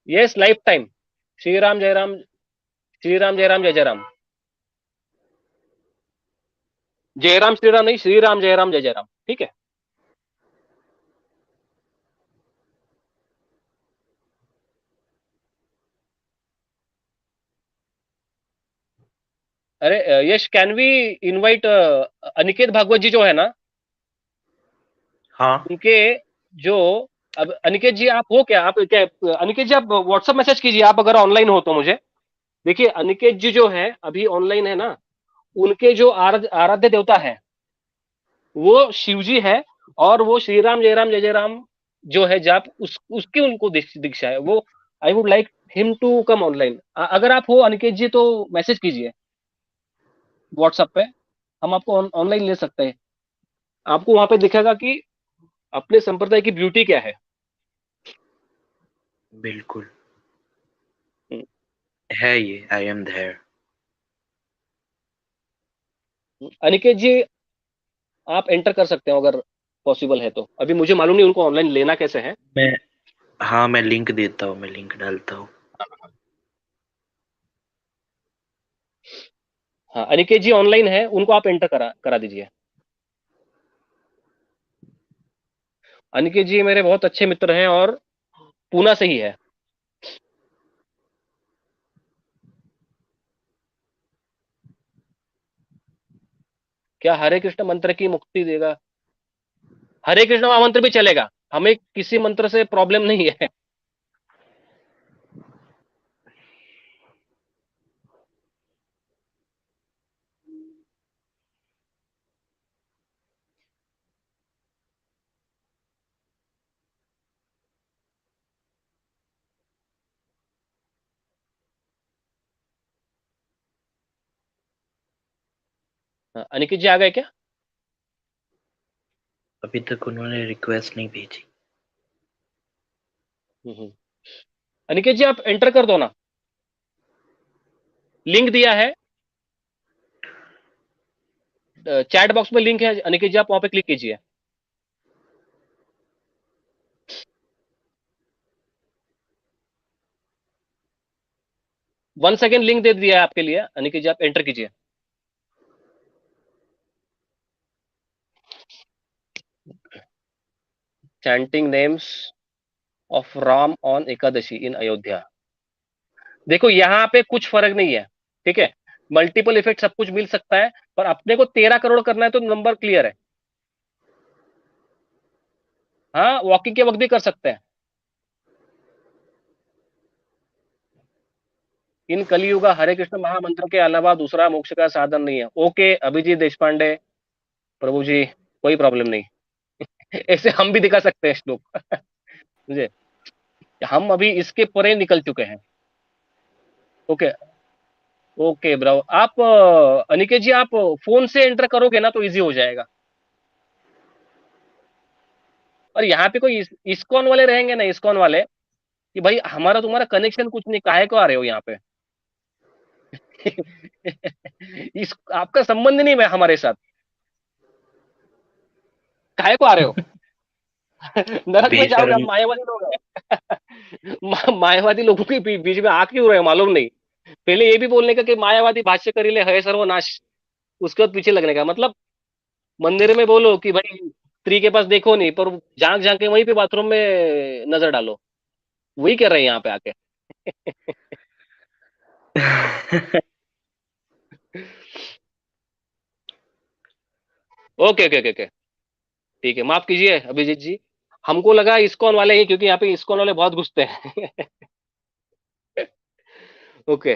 Yes, life time. Shri Ram जय राम, श्री राम जय राम जय जय राम। जय राम श्री राम नहीं, श्री राम जय राम जय जय राम, ठीक है? अरे Yash, can we invite Aniket Bhagwat ji जो है ना, हाँ उनके जो, अब अनिकेत जी आप हो क्या, आप क्या, अनिकेत जी आप व्हाट्सएप मैसेज कीजिए, आप अगर ऑनलाइन हो तो मुझे। देखिए अनिकेत जी जो है अभी ऑनलाइन है ना, उनके जो आराध्य देवता है वो शिव जी है, और वो श्री राम जय राम जय जय राम जो है जाप उसकी उनको दीक्षा है वो। I would like him to come online. अगर आप हो अनिकेत जी तो मैसेज कीजिए व्हाट्सएप पे, हम आपको ऑनलाइन ले सकते हैं। आपको वहां पे दिखेगा कि अपने संप्रदाय की ब्यूटी क्या है। बिल्कुल हम्म, है ये, आई एम देयर। अनिकेत जी आप एंटर कर सकते हो अगर पॉसिबल है तो। अभी मुझे मालूम नहीं उनको ऑनलाइन लेना कैसे है। मैं हाँ, मैं लिंक देता हूँ, मैं लिंक डालता हूँ। हाँ, अनिकेत जी ऑनलाइन है, उनको आप एंटर करा करा दीजिए। अनिकेत जी मेरे बहुत अच्छे मित्र हैं और पूना से ही है। क्या हरे कृष्ण मंत्र की मुक्ति देगा? हरे कृष्ण महामंत्र भी चलेगा, हमें किसी मंत्र से प्रॉब्लम नहीं है। हाँ, अनिकेत जी आ गए क्या? अभी तक उन्होंने रिक्वेस्ट नहीं भेजी। हम्म। अनिकेत जी आप एंटर कर दो ना, लिंक दिया है, चैट बॉक्स में लिंक है, अनिकेत जी आप वहां पे क्लिक कीजिए। 1 सेकेंड लिंक दे दिया है आपके लिए, अनिकेत जी आप एंटर कीजिए। Chanting names of Ram on Ekadashi in Ayodhya. देखो यहाँ पे कुछ फर्क नहीं है, ठीक है? मल्टीपल इफेक्ट सब कुछ मिल सकता है, पर अपने को 13 करोड़ करना है तो नंबर क्लियर है। हाँ, वॉकिंग के वक्त भी कर सकते हैं। इन कलियुगा हरे कृष्ण महामंत्र के अलावा दूसरा मोक्ष का साधन नहीं है। ओके अभिजीत देश पांडे, प्रभु जी कोई प्रॉब्लम नहीं। ऐसे हम भी दिखा सकते हैं श्लोक। मुझे हम अभी इसके परे निकल चुके हैं। ओके ओके ब्रो, आप अनिकेत जी आप फोन से एंटर करोगे ना तो इजी हो जाएगा। और यहाँ पे कोई इस्कॉन वाले रहेंगे ना, इस्कॉन वाले, कि भाई हमारा तुम्हारा कनेक्शन कुछ नहीं, काहे को आ रहे हो यहाँ पे। इस आपका संबंध नहीं है हमारे साथ, काहे को आ रहे हो। नरक में जाओगे, हम बेशर्म। मायावादी लोग हैं। मायावादी लोगों के बीच में आ क्यों रहे हो मालूम नहीं। पहले ये भी बोलने का कि मायावादी भाष्य करीले है सर्वनाश, उसके बाद पीछे लगने का मतलब। मंदिर में बोलो कि भाई स्त्री के पास देखो नहीं, पर झांक झांक के वहीं पे बाथरूम में नजर डालो, वही कर रहे हैं यहाँ पे आके। ओके ओके ओके ओके, ठीक है, माफ कीजिए अभिजीत जी। हमको लगा इस्कॉन वाले ही, क्योंकि यहाँ पे इस्कॉन वाले बहुत घुसते हैं। ओके,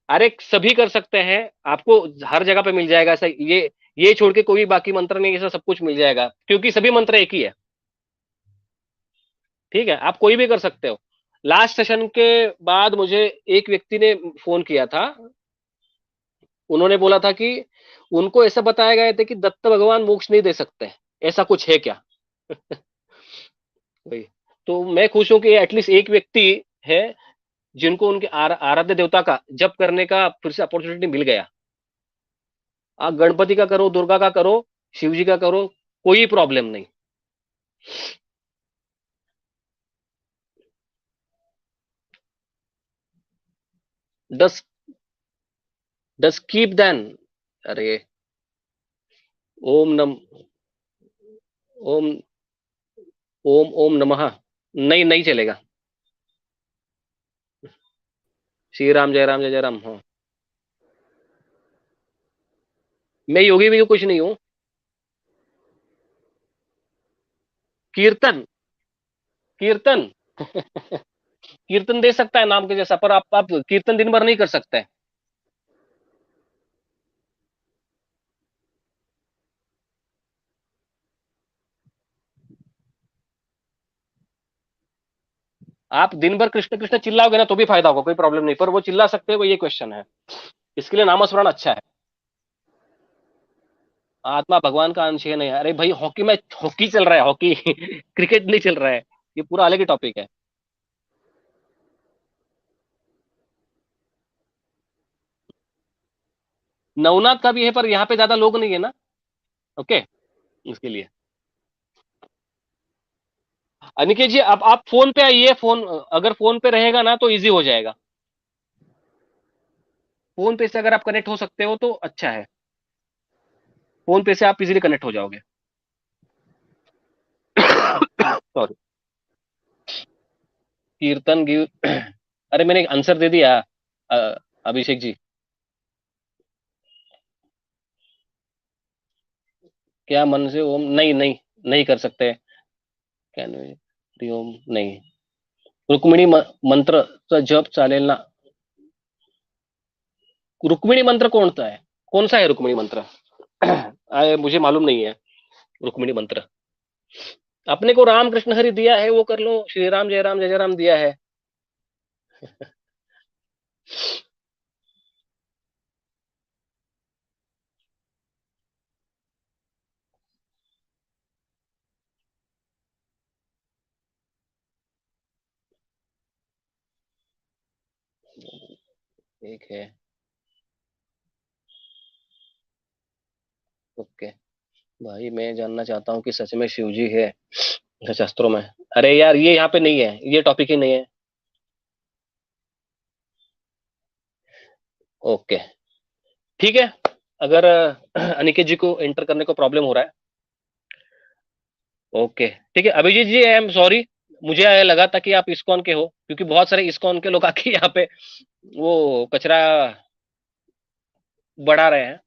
अरे सभी कर सकते हैं, आपको हर जगह पे मिल जाएगा ऐसा। ये छोड़ के कोई बाकी मंत्र नहीं, ऐसा सब कुछ मिल जाएगा, क्योंकि सभी मंत्र एक ही है। ठीक है, आप कोई भी कर सकते हो। लास्ट सेशन के बाद मुझे एक व्यक्ति ने फोन किया था, उन्होंने बोला था कि उनको ऐसा बताया गया था कि दत्त भगवान मोक्ष नहीं दे सकते, ऐसा कुछ है क्या। वही, तो मैं खुश हूं कि एटलीस्ट एक व्यक्ति है जिनको उनके आराध्य देवता का जप करने का फिर से अपॉर्चुनिटी मिल गया। आप गणपति का करो, दुर्गा का करो, शिव जी का करो, कोई प्रॉब्लम नहीं। डस डस कीप देन, अरे ओम नम ओम ओम ओम नमः, नहीं नहीं चलेगा। श्री राम जय राम जय जय राम। हाँ, मैं योगी भी कुछ नहीं हूँ। कीर्तन, कीर्तन। कीर्तन दे सकता है नाम के जैसा, पर आप कीर्तन दिन भर नहीं कर सकते। आप दिन भर कृष्ण कृष्ण चिल्लाओगे ना तो भी फायदा होगा, कोई प्रॉब्लम नहीं, पर वो चिल्ला सकते हैं वो ये क्वेश्चन है। इसके लिए नामस्मरण अच्छा है। आत्मा भगवान का अंश है नहीं, अरे भाई हॉकी में हॉकी चल रहा है, हॉकी। क्रिकेट नहीं चल रहा है, ये पूरा अलग ही टॉपिक है। नवनाथ का भी है, पर यहाँ पे ज्यादा लोग नहीं है ना। ओके, इसके लिए अनिकेत जी आप फोन पे आइए, फोन अगर फोन पे रहेगा ना तो इजी हो जाएगा। फोन पे से अगर आप कनेक्ट हो सकते हो तो अच्छा है, फोन पे से आप इजीली कनेक्ट हो जाओगे। सॉरी, कीर्तन गिव। अरे मैंने आंसर दे दिया। अ, अभिषेक जी, क्या मन से ओम, नहीं नहीं नहीं कर सकते। कैन ओम नहीं, रुक्मिणी मंत्र जप चालेल ना। रुक्मिणी मंत्र कौन सा है, कौन सा है रुक्मिणी मंत्र। मुझे मालूम नहीं है रुक्मिणी मंत्र। अपने को राम कृष्ण हरि दिया है वो कर लो, श्री राम जय राम दिया है। एक है, ओके। भाई मैं जानना चाहता हूँ कि सच में शिव जी है शास्त्रों में। अरे यार ये यहाँ पे नहीं है, ये टॉपिक ही नहीं है। ओके, ठीक है। अगर अनिकेत जी को एंटर करने को प्रॉब्लम हो रहा है, ओके ठीक है। अभिजीत जी आई एम सॉरी, मुझे लगा था कि आप इस्कॉन के हो, क्योंकि बहुत सारे इस्कॉन के लोग आके यहाँ पे वो कचरा बढ़ा रहे हैं।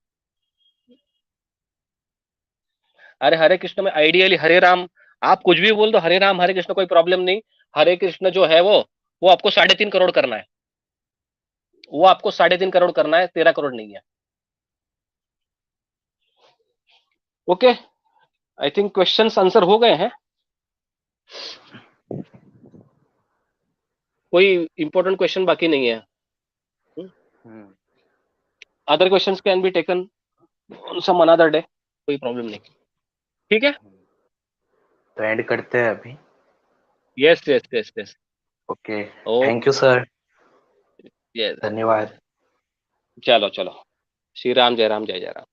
अरे हरे कृष्ण में आइडियली हरे राम, आप कुछ भी बोल दो, हरे राम हरे कृष्ण कोई प्रॉब्लम नहीं। हरे कृष्ण जो है वो आपको 3.5 करोड़ करना है। वो आपको 3.5 करोड़ करना है, 13 करोड़ नहीं है। Okay, I think questions answer हो गए हैं। कोई इंपॉर्टेंट क्वेश्चन बाकी नहीं है। Hmm, other questions can be taken on some another day, कोई प्रॉब्लम नहीं। ठीक है। तो एंड करते हैं अभी। Yes yes yes yes. Okay, thank okay. You sir, yes. धन्यवाद। चलो चलो। श्री राम, जय राम, जय जय राम।